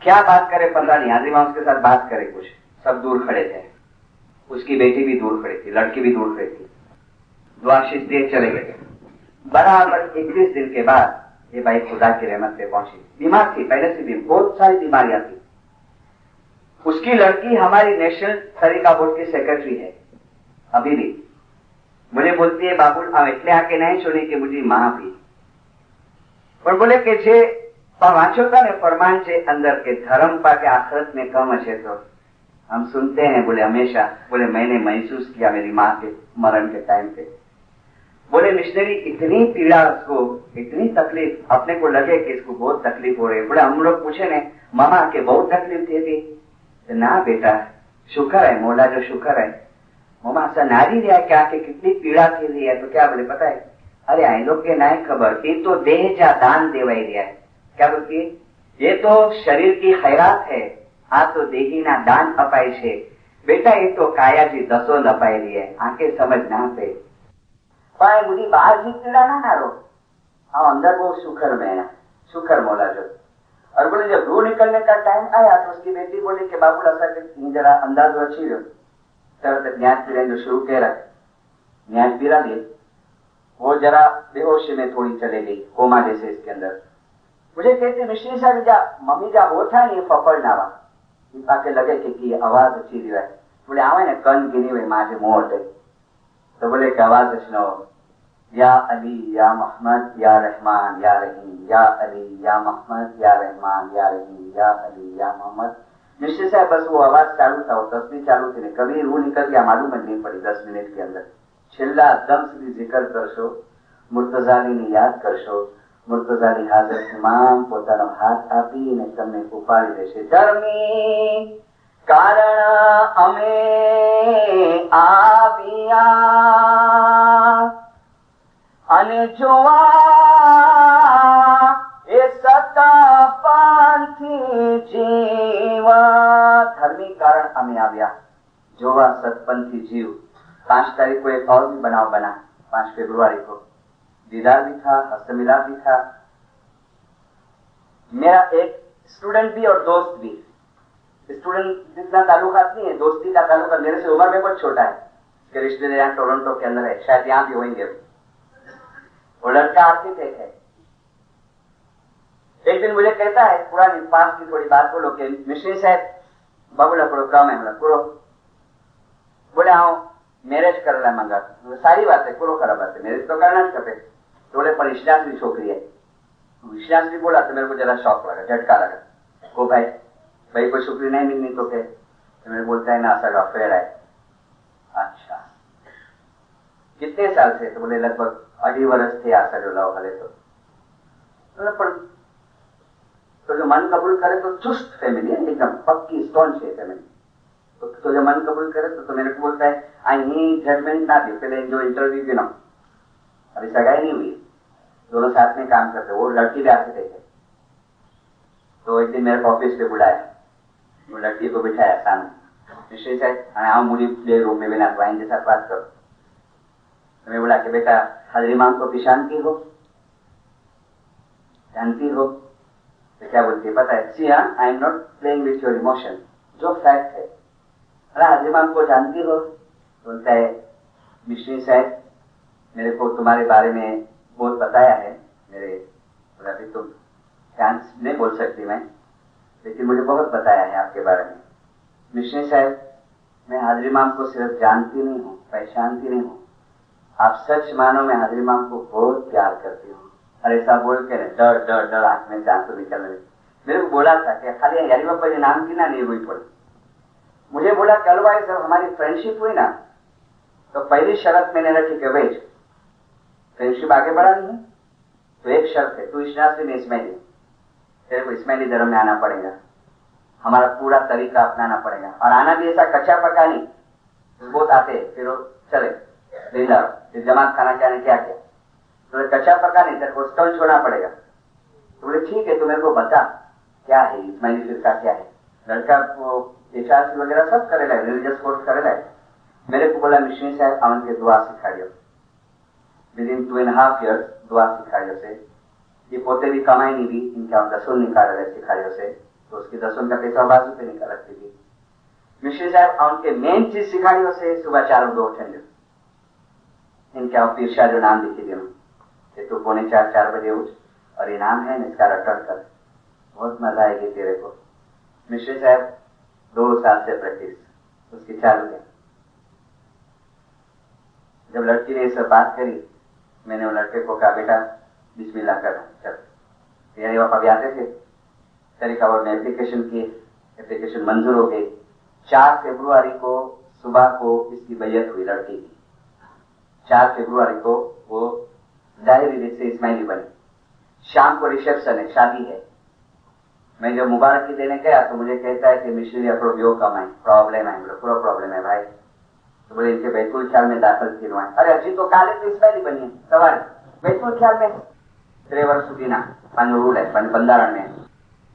क्या बात करे पता नहीं, हाजिर इमाम उसके साथ बात करे कुछ, सब दूर खड़े थे, उसकी बेटी भी दूर खड़ी थी, लड़की भी दूर खड़ी थी। दुआ शीश दिए चले गए। बराबर 21 दिन के बाद ये भाई खुदा की रहमत से पहुंची। बीमार थी पहले से भी, बहुत सारी बीमारियां थी। उसकी लड़की हमारी नेशनल तरीका बोर्ड की सेक्रेटरी है अभी भी। मुझे बोलती है बाबुल हम એટલે આકે નહીં છોડી કે मुझे मां भी, पर बोले कि जे वांचो था ने फरमान जे अंदर के धर्म पाके आखिरत में कम है, तो हम सुनते हैं, बोले हमेशा, बोले मैंने महसूस किया मेरी माँ के मरण के टाइम पे। बोले मिशनरी इतनी पीड़ा, उसको इतनी तकलीफ, अपने को लगे कि इसको बहुत तकलीफ हो रही है। बोले हम लोग पूछे ने मामा के बहुत तकलीफ थी? ना बेटा, शुक्र है मोला जो शुक्र है मोमा नारी रहा क्या कि कितनी पीड़ा थी रही है। तो क्या बोले पता है, अरे आई लोग के ना खबर थी तो देह जा दान देवाई रहा है। क्या बोलती है, ये तो शरीर की खैरात है, आ तो देही ना दान अपाय छे। बेटा ये तो काया जी दसो न अपाई रही है, आंखें समझ ना पे पाए बुरी बाहर ही पीड़ा ना रो। हाँ अंदर वो शुक्र में है, शुक्र मोला जो। और बोले जब रूह निकलने का टाइम आया तो उसकी बेटी बोली कि बाबू ऐसा जरा अंदाज अच्छी लो। तरत न्याय पीड़े जो शुरू कह रहा न्याय पीड़ा लिए वो जरा बेहोशी में थोड़ी चले गई, कोमा जैसे इसके अंदर। मुझे कहते मिश्री साहब जा मम्मी जा हो था नहीं फफड़ नावा पाके लगे कि आवाज अच्छी रही है। बोले आवे ने कन गिनी हुई माथे मोह थे। तो बोले कि आवाज सुनो, या अली या मोहम्मद या रहमान या रहीम, या अली या मोहम्मद या रहमान या रहीम, या अली या मोहम्मद। निश्चित साहब बस वो आवाज चालू था, वो तस्वीर चालू थी, कभी रूह निकल गया मालूम नहीं पड़ी 10 मिनट के अंदर। छिल्ला दम से जिक्र करशो, मुर्तजाली ने याद करशो, मुर्तजाली हाजर इमाम પોતાનો હાથ આપીને તમને ઉપાડી દેશે। ધર્મી કારણ અમે આવ્યા અને જોવા એ સતા પાંથી જીવા। ધર્મી કારણ અમે આવ્યા, જોવા સતપંથી जीव। 5 तारीख को एक और भी बनाव बना, 5 फरवरी को दीदार भी था, हस्तमिलाप भी था। मेरा एक स्टूडेंट भी और दोस्त भी। स्टूडेंट जितना ताल्लुकात नहीं है, दोस्ती का ताल्लुका मेरे से उम्र में बहुत छोटा है। इसके रिश्तेदार यहाँ टोरंटो के अंदर है, शायद यहाँ भी होंगे। वो लड़का आर्किटेक्ट है। एक दिन मुझे कहता है, पुरानी पास की थोड़ी बात बोलो कि मिश्री साहब बाबूला पूरा काम है पूरा। बोले आओ मैरेज कर मंगा, सारी बात है, पूरा खराब बात है, मैरेज तो करना चाहिए। तो बोले पर विश्वास भी छोकरी है। विश्वास भी बोला तो मेरे को जरा शौक लगा, झटका लगा। को भाई भाई कोई छोकरी नहीं मिलनी तो क्या? तो मेरे बोलता है ना सर अफेयर है। अच्छा कितने साल से? तो बोले लगभग 2.5 वर्ष थे आशा जो लाओ हले। तो जो मन कबूल करे तो चुस्त फैमिली है, एकदम पक्की स्टोन से फैमिली। तो जो मन कबूल करे तो मेरे को बोलता है आई जजमेंट ना दे, पहले जो इंटरव्यू देना। अभी सगाई नहीं हुई, दोनों साथ में काम करते, वो लड़की भी आके देखे। तो एक दिन मेरे को ऑफिस पे बुलाया, वो लड़की को बिठाया सामने, विशेष है आओ मुझे प्ले रूम में बिना वाइन के साथ बात करो। तो मैं बोला कि बेटा हाजरी मांग को पहचानती हो? जानती हो? तो क्या बोलती है पता है, सी हाँ I am not playing with your emotion, जो फैक्ट है। अरे हाजरी मांग को जानती हो? बोलता है मिश्री साहब मेरे को तुम्हारे बारे में बहुत बताया है। मेरे बोला भी तुम चांस नहीं बोल सकती मैं, लेकिन मुझे बहुत बताया है आपके बारे में। मिश्री साहब मैं हाजरी माम को सिर्फ जानती नहीं हूँ, पहचानती नहीं हूँ, आप सच मानो मैं हाजरी माम को बहुत प्यार करती हूँ। और ऐसा बोल के डर डर डर आंख में से आंसू निकल रहे। मेरे को बोला था कि खाली यारी बापा जी नाम की ना नहीं हुई पड़ी। मुझे बोला कल भाई जब हमारी फ्रेंडशिप हुई ना तो पहली शर्त मैंने रखी कि वेज फ्रेंडशिप आगे बढ़ानी है तो एक शर्त है, तू इस्लाम में इस्माइली, तेरे को इस्माइली धर्म में आना पड़ेगा, हमारा पूरा तरीका अपनाना पड़ेगा। और आना भी ऐसा कच्चा पका नहीं, बहुत आते फिर चले फिर जमात खाना क्या क्या किया, तो कच्चा पका नहीं, तेरे को स्टोन छोड़ना पड़ेगा। तो बोले ठीक है, तो मेरे को बता क्या है इस्माइली फिरका क्या है। लड़का वो एचआरसी वगैरह सब करेगा, रिलीजियस कोर्स करेगा। मेरे को बोला मिश्री साहब अमन के दुआ सिखाड़ियो, विदिन 2.5 years दुआ सिखाड़ियो से। ये पोते भी कमाई नहीं भी, इनका दसून निकाल रहे सिखाड़ियो से, तो उसकी दसून का पैसा बाजू पे निकाल रखती थी। मिश्री साहब उनके मेन चीज सिखाड़ियो से सुबह 4 बजे उठेंगे। इनके पीरशाह जो नाम लिखी थी तो 3:45-4 बजे उठ और इनाम है इसका रिटर्न कर, बहुत मजा आएगी तेरे को। मिश्री साहब 2 साल से प्रैक्टिस उसकी चालू है। जब लड़की ने इससे बात करी, मैंने वो लड़के को कहा बेटा बिस्मिल्लाह कर चल। यानी वो अभी आते थे तरीका और ने एप्लीकेशन की, एप्लीकेशन मंजूर हो गई। 4 फरवरी को सुबह को इसकी बैयत हुई लड़की की। 4 फरवरी को वो जाहिर से इस्माइली बनी। शाम को रिसेप्शन है, शादी है। मैं जब मुबारकी देने गया तो मुझे कहता है कि मिशनरी આપણો ॿियो कम है, प्रॉब्लम है, पूरा प्रॉब्लम है भाई। तो बोले इनके बैतूल ख्याल में दाखिल थी है। अरे अभी तो काले तो इस्माइली बनी है सवाल बैतूल ख्याल में 3 વર્ષ સુધીના પાનો રૂલ है બંધારણ में,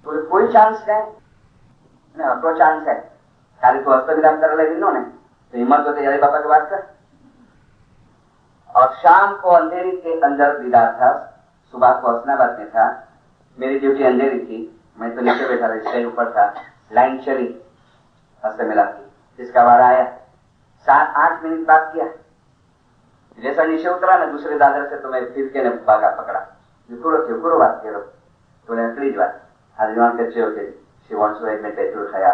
तो कोई चांस नहीं, अपनो चांस है। खाली तो हस्तविराम कर ले ने तो हिम्मत होते यारी बापा की बात कर। और शाम को अंधेरी के अंदर दीदार था, सुबह को हसनाबाद में था, मेरी ड्यूटी अंधेरी थी, मैं तो नीचे बैठा था, स्टेज ऊपर था, लाइन चली, हंसते मिला की जिसका वारा आया 7-8 मिनट बात किया, जैसा नीचे उतरा ना दूसरे दादर से तो मैं फिर के ने भागा पकड़ा, जुकुरो बात करो तो अकड़ी बात आज कच्चे होते she wants to admit petrol खाया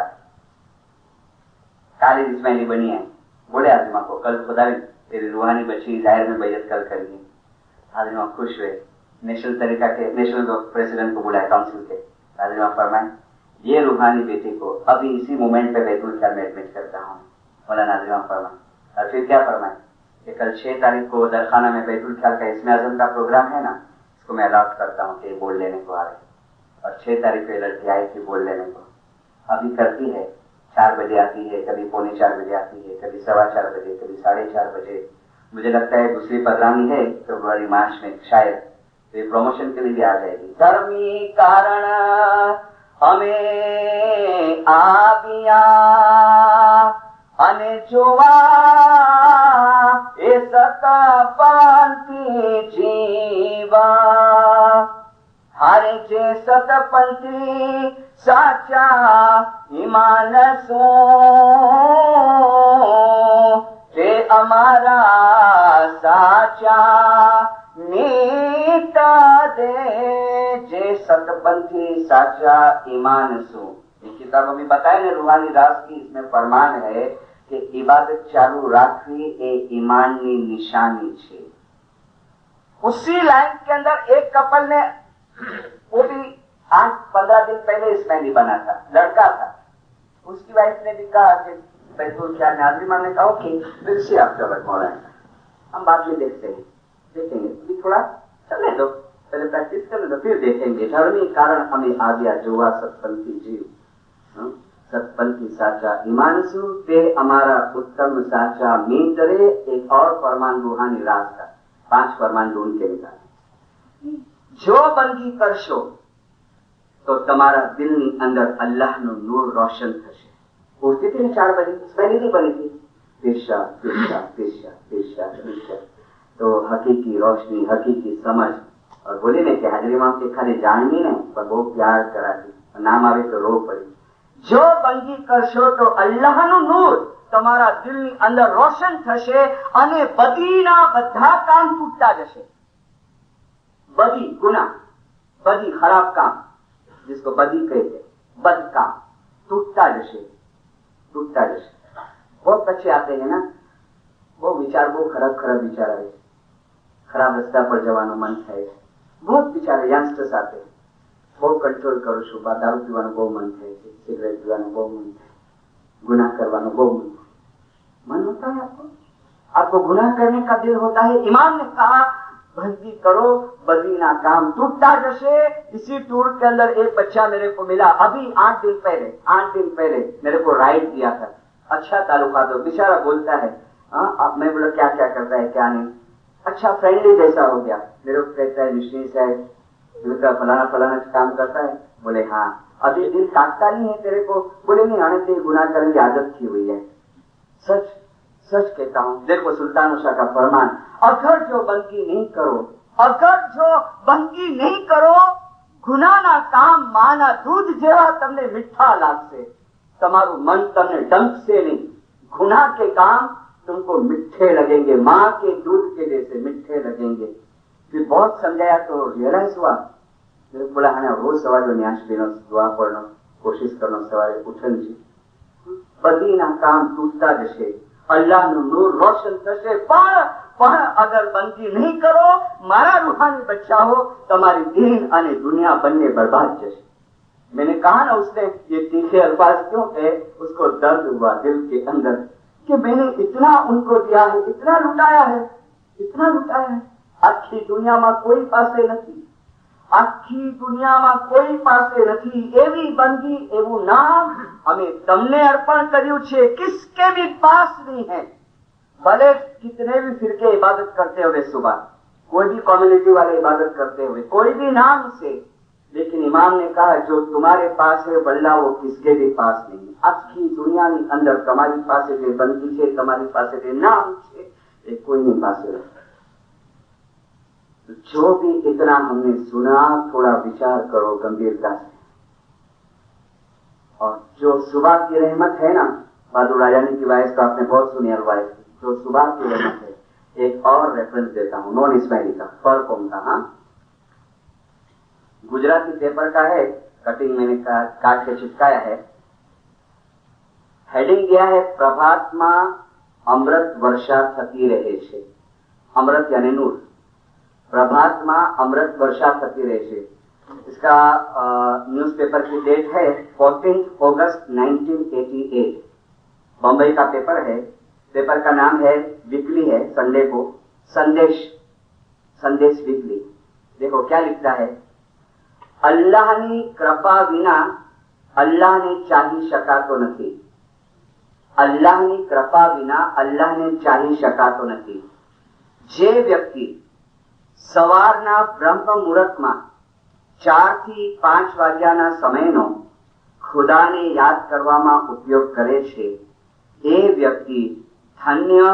काली इस्माइली बनी है। बोले आजमा को कल खुदा तेरी रूहानी बच्ची जाहिर में बैयत कल करेंगे। आजमा खुश हुए, नेशनल तरीका के नेशनल प्रेसिडेंट को बुलाया काउंसिल के, आजमा फरमाए ये रूहानी बेटी को अभी इसी मोमेंट पे बैतूल ख्याल में एडमिट करता हूँ। बोला नाजिमा फरमाए और फिर क्या फरमाए कि कल 6 तारीख को दरखाना में बैतूल ख्याल का इसमें आजम का प्रोग्राम है ना, इसको मैं अलाउट करता हूँ कि बोल लेने को आ रहे। और 6 तारीख को लड़की आई थी बोल लेने को, अभी करती है 4 बजे आती है, कभी 3:45 बजे आती है, कभी 4:15 बजे, कभी 4:30 बजे। मुझे लगता है दूसरी प्रोग्राम है फरवरी मार्च में शायद, तो ये प्रमोशन के लिए भी आ जाएगी। धर्मी कारण हमें आबिया अने जोवा ए सतपंथी जीवा हारे जे सतपंथी साचा ईमान सो ते अमारा साचा नीता दे जे सतपंथी साचा ईमान सो। ये किताब अभी बताया ना रूहानी राज की, इसमें फरमान है कि इबादत चालू राखवी ए ईमाननी निशानी छे। उसी लाइन के अंदर एक कपल ने वो भी 8-15 दिन पहले इस्माइली बना था, लड़का था, उसकी वाइफ ने भी कहा कि बैतूल ख्याल में आजमा ने कहा कि फिर से आप चलत मौलाना हम बाद में देखेंगे भी थोड़ा चलने दो, पहले प्रैक्टिस करने दो फिर देखेंगे। धर्मी कारण हमें आ गया जोवा सतपंथी जीव सतपंथी साचा ईमानसु ते हमारा उत्तम साचा मीतरे। एक और फरमान रूहानी राज का 5 फरमान ढूंढ के निकाले। जो बंदी करशो तो તમારા દિલની અંદર અલ્લાહનું નૂર રોશન થશે। પૂછતી હતી 4 બની પહેલી नहीं बनी थी ईर्षा ईर्षा ईर्षा ईर्षा ईर्षा, तो हकीकी रोशनी हकीकी समझ। और बोली ने कि हाजरी मां के खाली जाननी नहीं पर बहुत प्यार कराती, नाम आवे तो रो पड़ी। जो बंदी करशो तो અલ્લાહનું નૂર તમારા દિલની અંદર રોશન થશે અને બદીના બધા કામ તૂટતા જશે। बदी गुना, बदी खराब काम जिसको बदी कहते, बद काम टूटता जैसे टूटता जैसे। बहुत बच्चे आते हैं ना, वो विचार वो खराब विचार आए, खराब रास्ता पर जवानो मन थाय। बहुत विचार यंगस्टर्स आते हैं, बहुत कंट्रोल करो छो, दारू पीवानो बहु मन थाय, सिगरेट पीवानो बहु मन थाय, गुनाह करवानो बहु मन होता है। आपको गुनाह करने का दिल होता है। इमाम ने कहा बंदी करो बदीना काम टूटता जैसे। इसी टूर के अंदर एक बच्चा मेरे को मिला अभी 8 दिन पहले मेरे को राइड दिया था। अच्छा ताल्लुका तो बेचारा बोलता है अब मैं बोला क्या क्या करता है क्या नहीं, अच्छा फ्रेंडली जैसा हो गया। मेरे को कहता है मिश्री साहब फलाना काम करता है। बोले हाँ अभी दिल काटता नहीं है तेरे को? बोले नहीं आने से गुनाह करने की आदत की हुई है। सच कहता हूँ। देखो सुल्तान शाह का फरमान, अगर जो बंकी नहीं करो गुनाना काम माना दूध जेवा तमने मीठा लागसे। तमारू मन तमने डंक से नहीं, गुनाह के काम तुमको मिठे लगेंगे, माँ के दूध के जैसे मिठे लगेंगे। फिर बहुत समझाया तो रियलाइज हुआ। मेरे बोला हाँ रोज सवारे न्यास पीनो दुआ पढ़नो कोशिश करनो सवारे उठन जी बदीना काम तूटता जશે, અલ્લાહનું નૂર રોશન થશે। પણ અગર બંદી નહીં કરો મારા રૂહાની બચ્ચા हो તમારી दीन અને दुनिया बनने बर्बाद जશે। मैंने कहा ना उसने ये तीखे अल्फाज क्यों कहे, उसको दर्द हुआ दिल के अंदर कि मैंने इतना उनको दिया है, इतना लुटाया है। आखी दुनिया में कोई पासे नहीं। આખી દુનિયામાં કોઈ પાસે નથી એવી બંદગી, એવું નામ અમે તમને અર્પણ કર્યું છે. કિસકે भी पास नहीं है, भले कितने भी फिरके इबादत करते हुए सुबह, कोई भी कम्युनिटी वाले इबादत करते हुए, कोई भी नाम से, लेकिन इमाम ने कहा जो तुम्हारे पास है बल्ला वो किसके भी पास नहीं. આખી દુનિયાની અંદર તમારી પાસે જે બંદગી છે, તમારી પાસે જે નામ છે, એ કોઈની પાસે નથી. जो भी इतना हमने सुना, थोड़ा विचार करो गंभीरता से. और जो सुबह की रहमत है ना, बहादुर राजानी की वाइस तो आपने बहुत सुनी है वाइस, जो सुबह की रहमत है. एक और रेफरेंस देता हूं, नॉन इस्माइली का, पर कौन का. हाँ, गुजराती पेपर का है, कटिंग मैंने काट के चिपकाया है. हेडिंग दिया है प्रभातमा अमृत वर्षा थती रहे छे. अमृत यानी नूर. प्रभातमा अमृत वर्षा थती रहे छे. इसका न्यूज़पेपर की डेट है 14 अगस्त 1988. बम्बई का पेपर है. पेपर का नाम है, वीकली है, संडे को, संदेश वीकली. देखो क्या लिखता है. अल्लाहनी कृपा विना अल्लाहने चाही शकातो નથી. अल्लाहनी कृपा विना अल्लाहने चाही शकातो નથી. જે વ્યક્તિ સવારના બ્રહ્મ મુહૂર્તમાં 4 થી 5 વાગ્યાના સમયનો ખુદાને યાદ કરવામાં ઉપયોગ કરે છે, એ વ્યક્તિ ધન્ય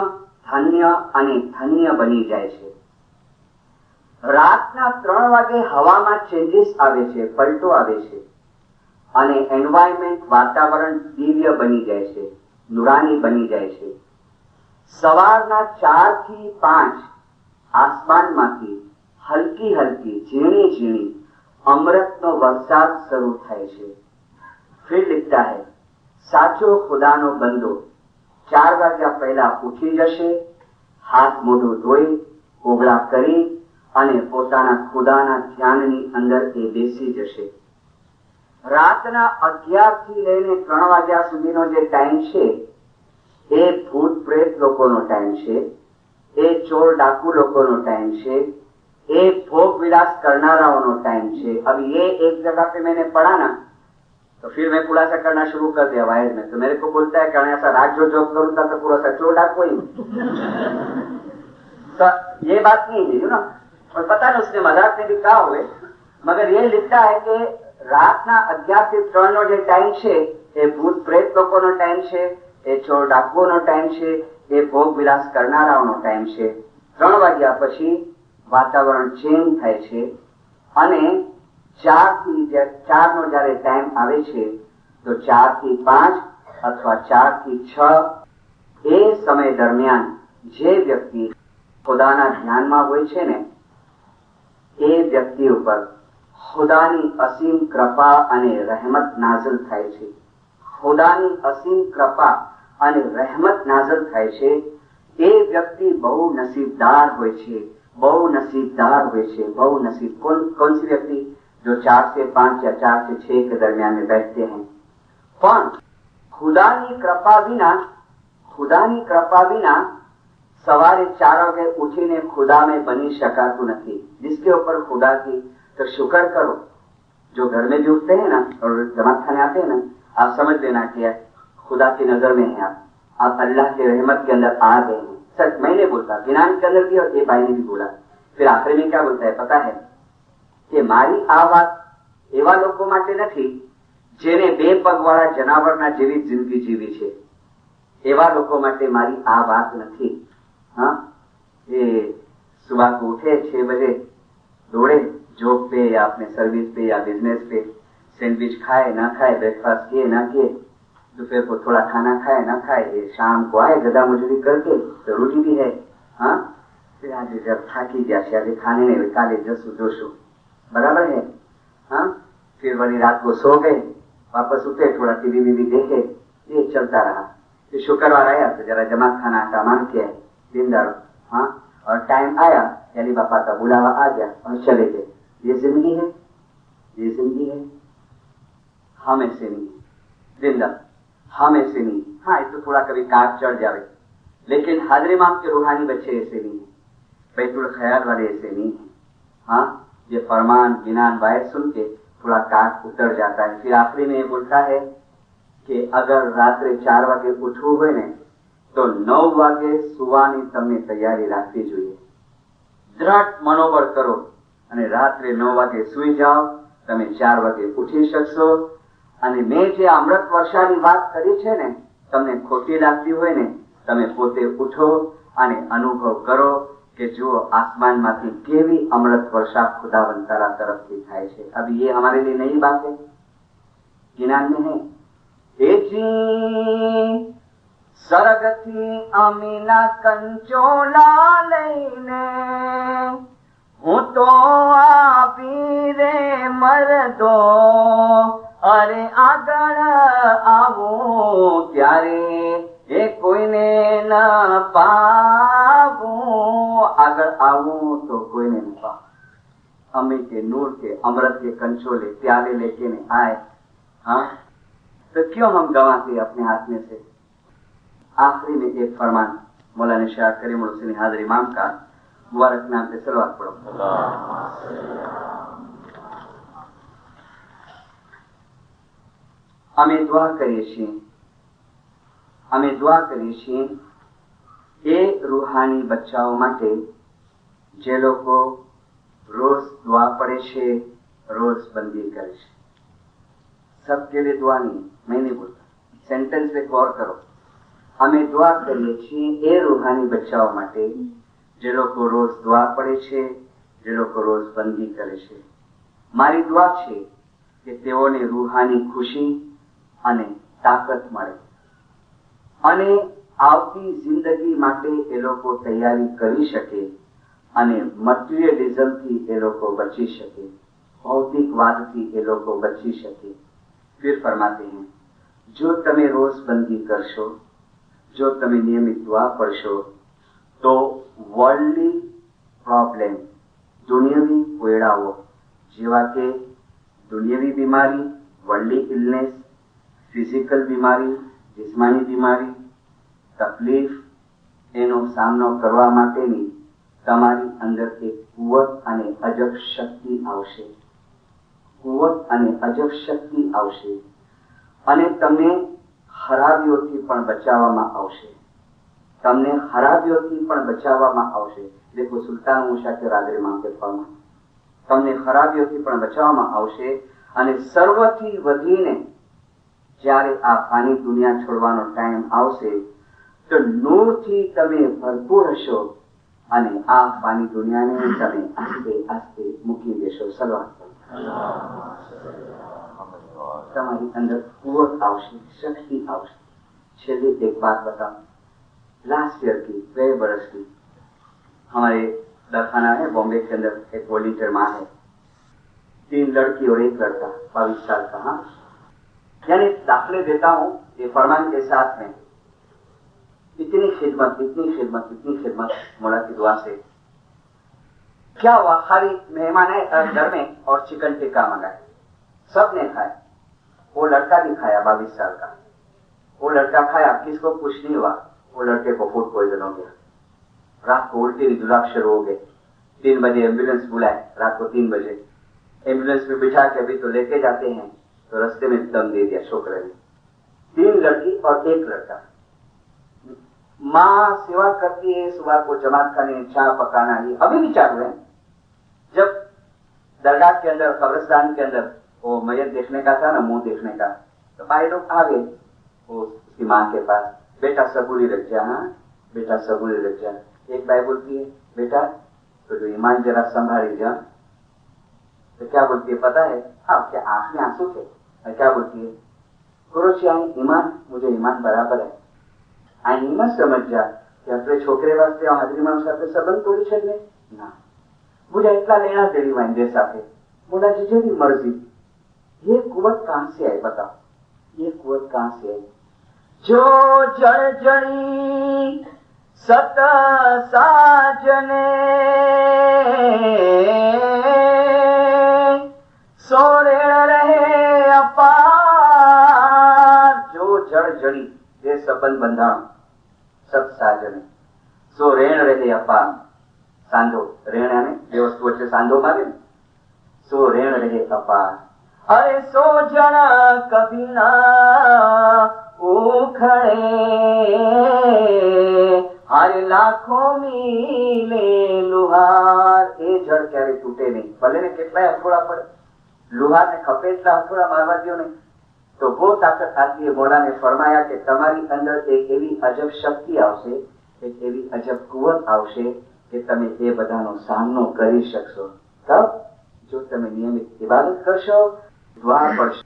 ધન્ય અને ધન્ય બની જાય છે. રાતના 3 વાગે હવામાં ચેન્જીસ આવે છે, પલટો આવે છે, અને એન્વાયરમેન્ટ, વાતાવરણ દિવ્ય બની જાય છે, નુરાની બની જાય છે. સવારના 4 થી 5 આસમાનમાંથી હલકી હલકી ઝીણી ઝીણી અમૃતનો વરસાદ શરૂ થાય છે. फिर लिखता है, साचो खुदानो बंदो 4 વાગ્યા પહેલા ઉઠી જશે, હાથ મોઢું ધોઈ કોગળા કરી અને પોતાના ખુદાના ધ્યાનની અંદર એ બેસી જશે. રાતના 11 થી લઈને 3 વાગ્યા સુધીનો જે ટાઈમ છે, એ ભૂત પ્રેત લોકોનો ટાઈમ છે, એ ચોર डाकू लोगों टाइम है, ये भोग विलास करनाराओं टाइम है. अब ये एक जगह पे मैंने पढ़ा ना, तो फिर मैं खुलासा करना शुरू कर दिया वायद में. तो मेरे को बोलता है कि ऐसा रात जो जॉब करूँ था तो पूरा सा चोर डाकू ही. तो ये बात नहीं है ना, और पता नहीं उसने मजाक में भी कहा हुए, मगर ये लिखता है कि रातना 11 થી 3 નો જે ટાઈમ છે, એ ભૂત પ્રેત લોકોનો ટાઈમ છે, એ ચોર ડાકુઓનો ટાઈમ છે, એ ભોગ વિલાસ કરનારાઓનો ટાઈમ છે. 3 વાગ્યા પછી વાતાવરણ ચેન્જ થાય છે, અને 4 નો જયારે ટાઈમ આવે છે, તો 4 થી 5 અથવા 4 થી 6 એ સમય દરમિયાન જે વ્યક્તિ ખુદાના ધ્યાનમાં હોય છે ને, એ વ્યક્તિ ઉપર ખુદાની અસીમ કૃપા અને રહેમત નાઝિલ થાય છે. ખુદાની અસીમ કૃપા અને રહેમત નાઝિલ થાય છે. એ વ્યક્તિ બહુ નસીબદાર હોય છે, બહુ નસીબદાર હોય છે, બહુ નસીબ. कौन सी व्यक्ति जो 4 से 5 या 4 से 6 के दरमियान में बैठते हैं. પણ ખુદાની કૃપા વિના સવારે 4 વાગે ઉઠીને खुदा में बनी शकाતું નથી. जिसके ऊपर खुदा की तो शुक्र करो. जो घर में भी उठते हैं ना और जमात खाने आते हैं ना, आप समझ लेना कि खुदा की नजर में है, आप अल्लाह के रहमत के अंदर आ गए हैं. सच मैंने बोलता, गिनान के अंदर भी, और ये भाई ने भी बोला. फिर आखिर में क्या बोलता है पता है कि मारी आ बात एवा लोगों માટે નથી જેને 2 પગવાળા જનાવરના જેવી જિંદગી જીવી છે. એવા લોકો માટે મારી આ વાત નથી. हाँ, ये सुबह को उठे 6 बजे, दौड़े जॉब पे या अपने सर्विस पे या बिजनेस पे, सैंडविच खाए ना खाए, ब्रेकफास्ट किए ना किए, दोपहर को थोड़ा खाना खाए ना खाए, शाम को आए गदा मजूरी करके, जरूरी भी है. हाँ, फिर आज जब थाकी गया आज खाने में काले जसू जोशो, बराबर है. हाँ, फिर वही रात को सो गए, वापस उठे, थोड़ा टीवी वीवी देखे, ये चलता रहा. फिर शुक्रवार आया तो जरा जमात खाना का मान किया दिनदार. हाँ, और टाइम आया, यानी बापा का बुलावा आ गया और चले गए. ये जिंदगी है, ये जिंदगी है. हम ऐसे नहीं दिनदार, हम ऐसे नहीं. हाँ, ये तो थोड़ा कभी काट चढ़ जावे, लेकिन हाजरे माम के रूहानी बच्चे ऐसे नहीं है, बैतुल ख्याल वाले ऐसे नहीं है. हाँ, ये फरमान गिनान वायद सुन के थोड़ा काट उतर जाता है। फिर आखिरी में ये बोलता है कि अगर रात्रे 4 वागे उठવું હોય ને તો 9 વાગે સુવાની તમને તૈયારી રાખવી જોઈએ। દ્રઢ મનોબળ કરો અને રાત્રે 9 વાગે સૂઈ જાઓ, તમે 4 વાગે ઉઠી શકશો। અને મેં જે અમૃત વર્ષાની વાત કરી છે ને, તમને ખોટી લાગતી હોય ને, તમે પોતે ઉઠો અને અનુભવ કરો कि जो आसमान माथी केवी अमृत वर्षा खुदावंद तारा तरफ से थाय छे। अब ये हमारे लिए नई बात है, गिनान में है। ए जी सरगथी अमीना कंचोला लईने हूँ तो आपी रे मरदो, अरे आगळ आवो त्यारे ए कोईने न पावो, आगर आवू तो कोईने न पावो। अम्मी के नूर के अमृत के कंचोले प्याले लेके ने आए, हाँ तो क्यों हम गंवाते अपने हाथ में से। आखिरी में एक फरमान मौलाना शाह करीम हुसैन हाजिर इमाम का मुबारक नाम पे सलवात पढ़ो। અમે દુઆ કરીએ છીએ, અમે દુઆ કરીએ છીએ એ રૂહાની બચ્ચાઓ માટે જે લોકો રોજ દુઆ પડે છે, રોજ બંદી કરે છે। सबके लिए दुआ नहीं, मैं नहीं बोलता, सेंटेंस पे गौर करो। અમે દુઆ કરીએ છીએ એ રૂહાની બચ્ચાઓ માટે જે લોકો રોજ દુઆ પડે છે, જે લોકો રોજ બંદી કરે છે। મારી દુઆ છે કે તેઓને રૂહાની ખુશી અને તાકાત મળે અને આવતી જિંદગી માટે એ લોકો તૈયારી કરી શકે અને મટીરિયલિઝમથી એ લોકો બચી શકે, ભૌતિકવાદથી એ લોકો બચી શકે। फिर फरमाते हैं, जो तमे रोज बंदी करशो, जो तमे नियमित दुआ पढ़शो तो वर्ल्डली प्रॉब्लम, दुनियावी कोयड़ाओ जेवा के दुनियावी बीमारी, वर्ल्डली इलनेस, फिजिकल बीमारी, जिस्मानी बीमारी, तकलीफ, એનો સામનો કરવા માટેની તમારી અંદર એક કુવત અને અજબ શક્તિ આવશે, કુવત અને અજબ શક્તિ આવશે અને તમને ખરાબીઓથી પણ બચાવવામાં આવશે, તમને ખરાબીઓથી પણ બચાવવામાં આવશે। देखो सुल्तान मूसा के राजरे मांगे फरमा તમને ખરાબીઓથી પણ બચાવવામાં આવશે અને સર્વથી વધીને જ્યારે આ પાની દુનિયા છોડવાનો ટાઈમ આવશે તો નૂરથી તમે ભરપૂર હશો અને આ પાની દુનિયાને તમે આસ્તે આસ્તે મૂકી દેશો। સલવાત તમારી અંદર કુવત આવશે, શક્તિ આવશે। છેલ્લી એક बात बताओ, लास्ट ईयर की 2 बरस की हमारे दरखाना है बॉम्बे के अंदर, एक वॉलंटियर माँ है, 3 लड़की और 1 लड़का 22 साल का। हाँ यानी दाखिले देता हूँ ये फरमान के साथ में, इतनी खिदमत, इतनी खिदमत, इतनी खिदमत मौला की दुआ से। क्या हुआ, खाली मेहमान है घर में और चिकन टिक्का मंगाए, सबने खाया, वो लड़का भी खाया 22 साल का, वो लड़का खाया, किसको कुछ नहीं हुआ, वो लड़के को फूड पॉइजन हो गया, रात को उल्टी रुद्राक्षर हो गए। 3 बजे एम्बुलेंस बुलाए, रात को 3 बजे एम्बुलेंस में बिठा के अभी तो लेके जाते हैं तो रास्ते में दम दे दिया छोकरे ने। 3 लड़की और 1 लड़का। माँ सेवा करती है, सुबह को जमात खाने चाय पकाना, ये अभी भी चालू है। जब दरगाह के अंदर, कब्रिस्तान के अंदर वो मैयत देखने का था ना, मुंह देखने का, तो भाई लोग आ गए वो उसकी माँ के पास, बेटा सबूरी रख जा, हाँ बेटा सबूरी रख जा। एक भाई बोलती है, बेटा तो जो ईमान जरा संभाली जा। तो क्या बोलती है पता है, अब क्या आंख में आंसू थे, क्या बोलती है, कुरोची आई ईमान, मुझे ईमान बराबर है, आई ईमान समझ जा कि अपने छोकरे वास्ते हाजरी माम साथे संबंध तोड़ी छे ना, मुझे इतना लेना देनी वांदे साथे, बोला जी जेरी मर्जी। ये कुवत कहां से आई बताओ, ये कुवत कहां से आई। जो जड़ जड़ी सत साजने सोरे रहे अपार, जो जड़ जड़ी ये संबंध बंधा सत साजने सो रेण रहे अपार। सांधो रेण यानी બે વસ્તુ વચ્ચે સાંધો મારે, सो ऋण रहे अपार। अरे सो जना कभी ना उखड़े, हर लाखों मीले લુહાર એ જળ ક્યારે તૂટે નહીં, ભલે ને કેટલાય હથોડા પડે, લુહારને ખપે એટલા હથોડા મારવા દો નહીં તો બહુ તાકાત આથી મોલાને ફરમાયા કે તમારી અંદર એક એવી અજબ શક્તિ આવશે, એક એવી અજબ કુવત આવશે કે તમે એ બધાનો સામનો કરી શકશો। તબ જો તમે નિયમિત ઇબાદત કરશો, दुआ पढ़शो,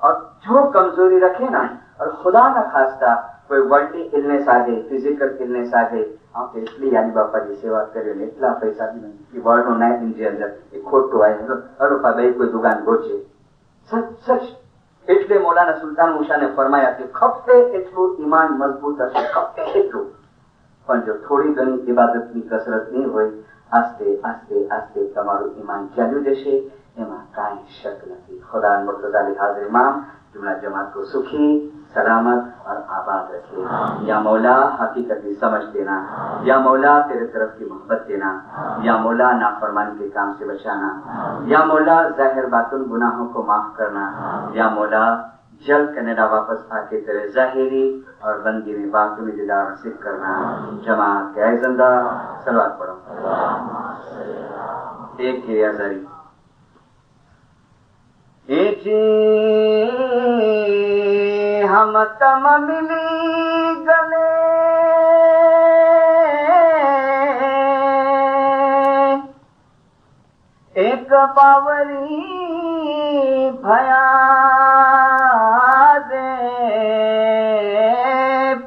और जो कमजोरी रखे ना, और खुदा न खास्ता कोई वर्ल्डली इलनेस आ गई, फिजिकल इलनेस आ गई, आप इसलिए यानी बापा जी सेवा करियो ने એટલા પૈસા બી નહીં કે વર્લ્ડનો નાઇટ ઇન અંદર એ ખોટું આવે અરુપા બે કોઈ દુકાન ગોચે સચ સચ। એટલે મૌલાના સુલતાન મૂસાને ફરમાયા કે ખપતે એટલું ઈમાન મજબૂત હશે, ખપતે એટલું, પણ જો થોડી ઘણી ઇબાદતની કસરત નહીં હોય, આસ્તે આસ્તે આસ્તે તમારું ઈમાન ચાલ્યું જશે, એમાં કાંઈ શક નથી। खुदा मुर्तजा अली हाजिर इमाम जुमला जमात को सुखी, सलामत और आबाद रखे। या मौला हकीकत समझ देना, या मौला तेरे तरफ की मोहब्बत देना, या मौला नाफरमानी के काम से बचाना, या मौला जाहिर बातुन गुनाहों को माफ करना, या मौला जल्द कनाडा वापस आके तेरे जाहिरी और बंदी में बातुनी दीदार नसीब करना। जमात के जिंदा सलवात पढ़ो। एक की आजारी हम तम मिली गले, एक पावरी भया दे,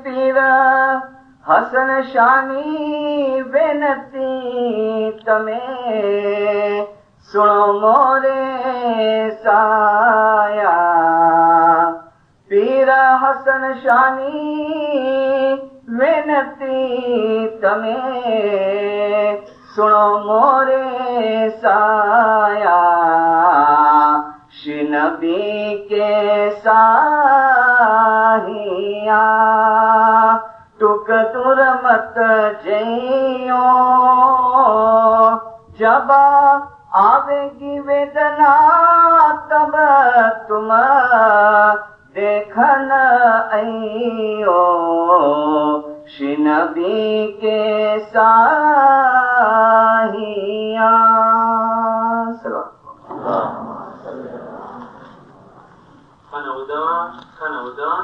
पीर हसन शानी बेनती तमे सुनो मोरे साया। पीर हसन शानी विनती तमे सुनो मोरे साया। शिनबी के साहिया टुक तुर मत जइयो, जब आवेगी वेदना तब तुम देखन आइयो। शिनबी के साहिया खाना उदा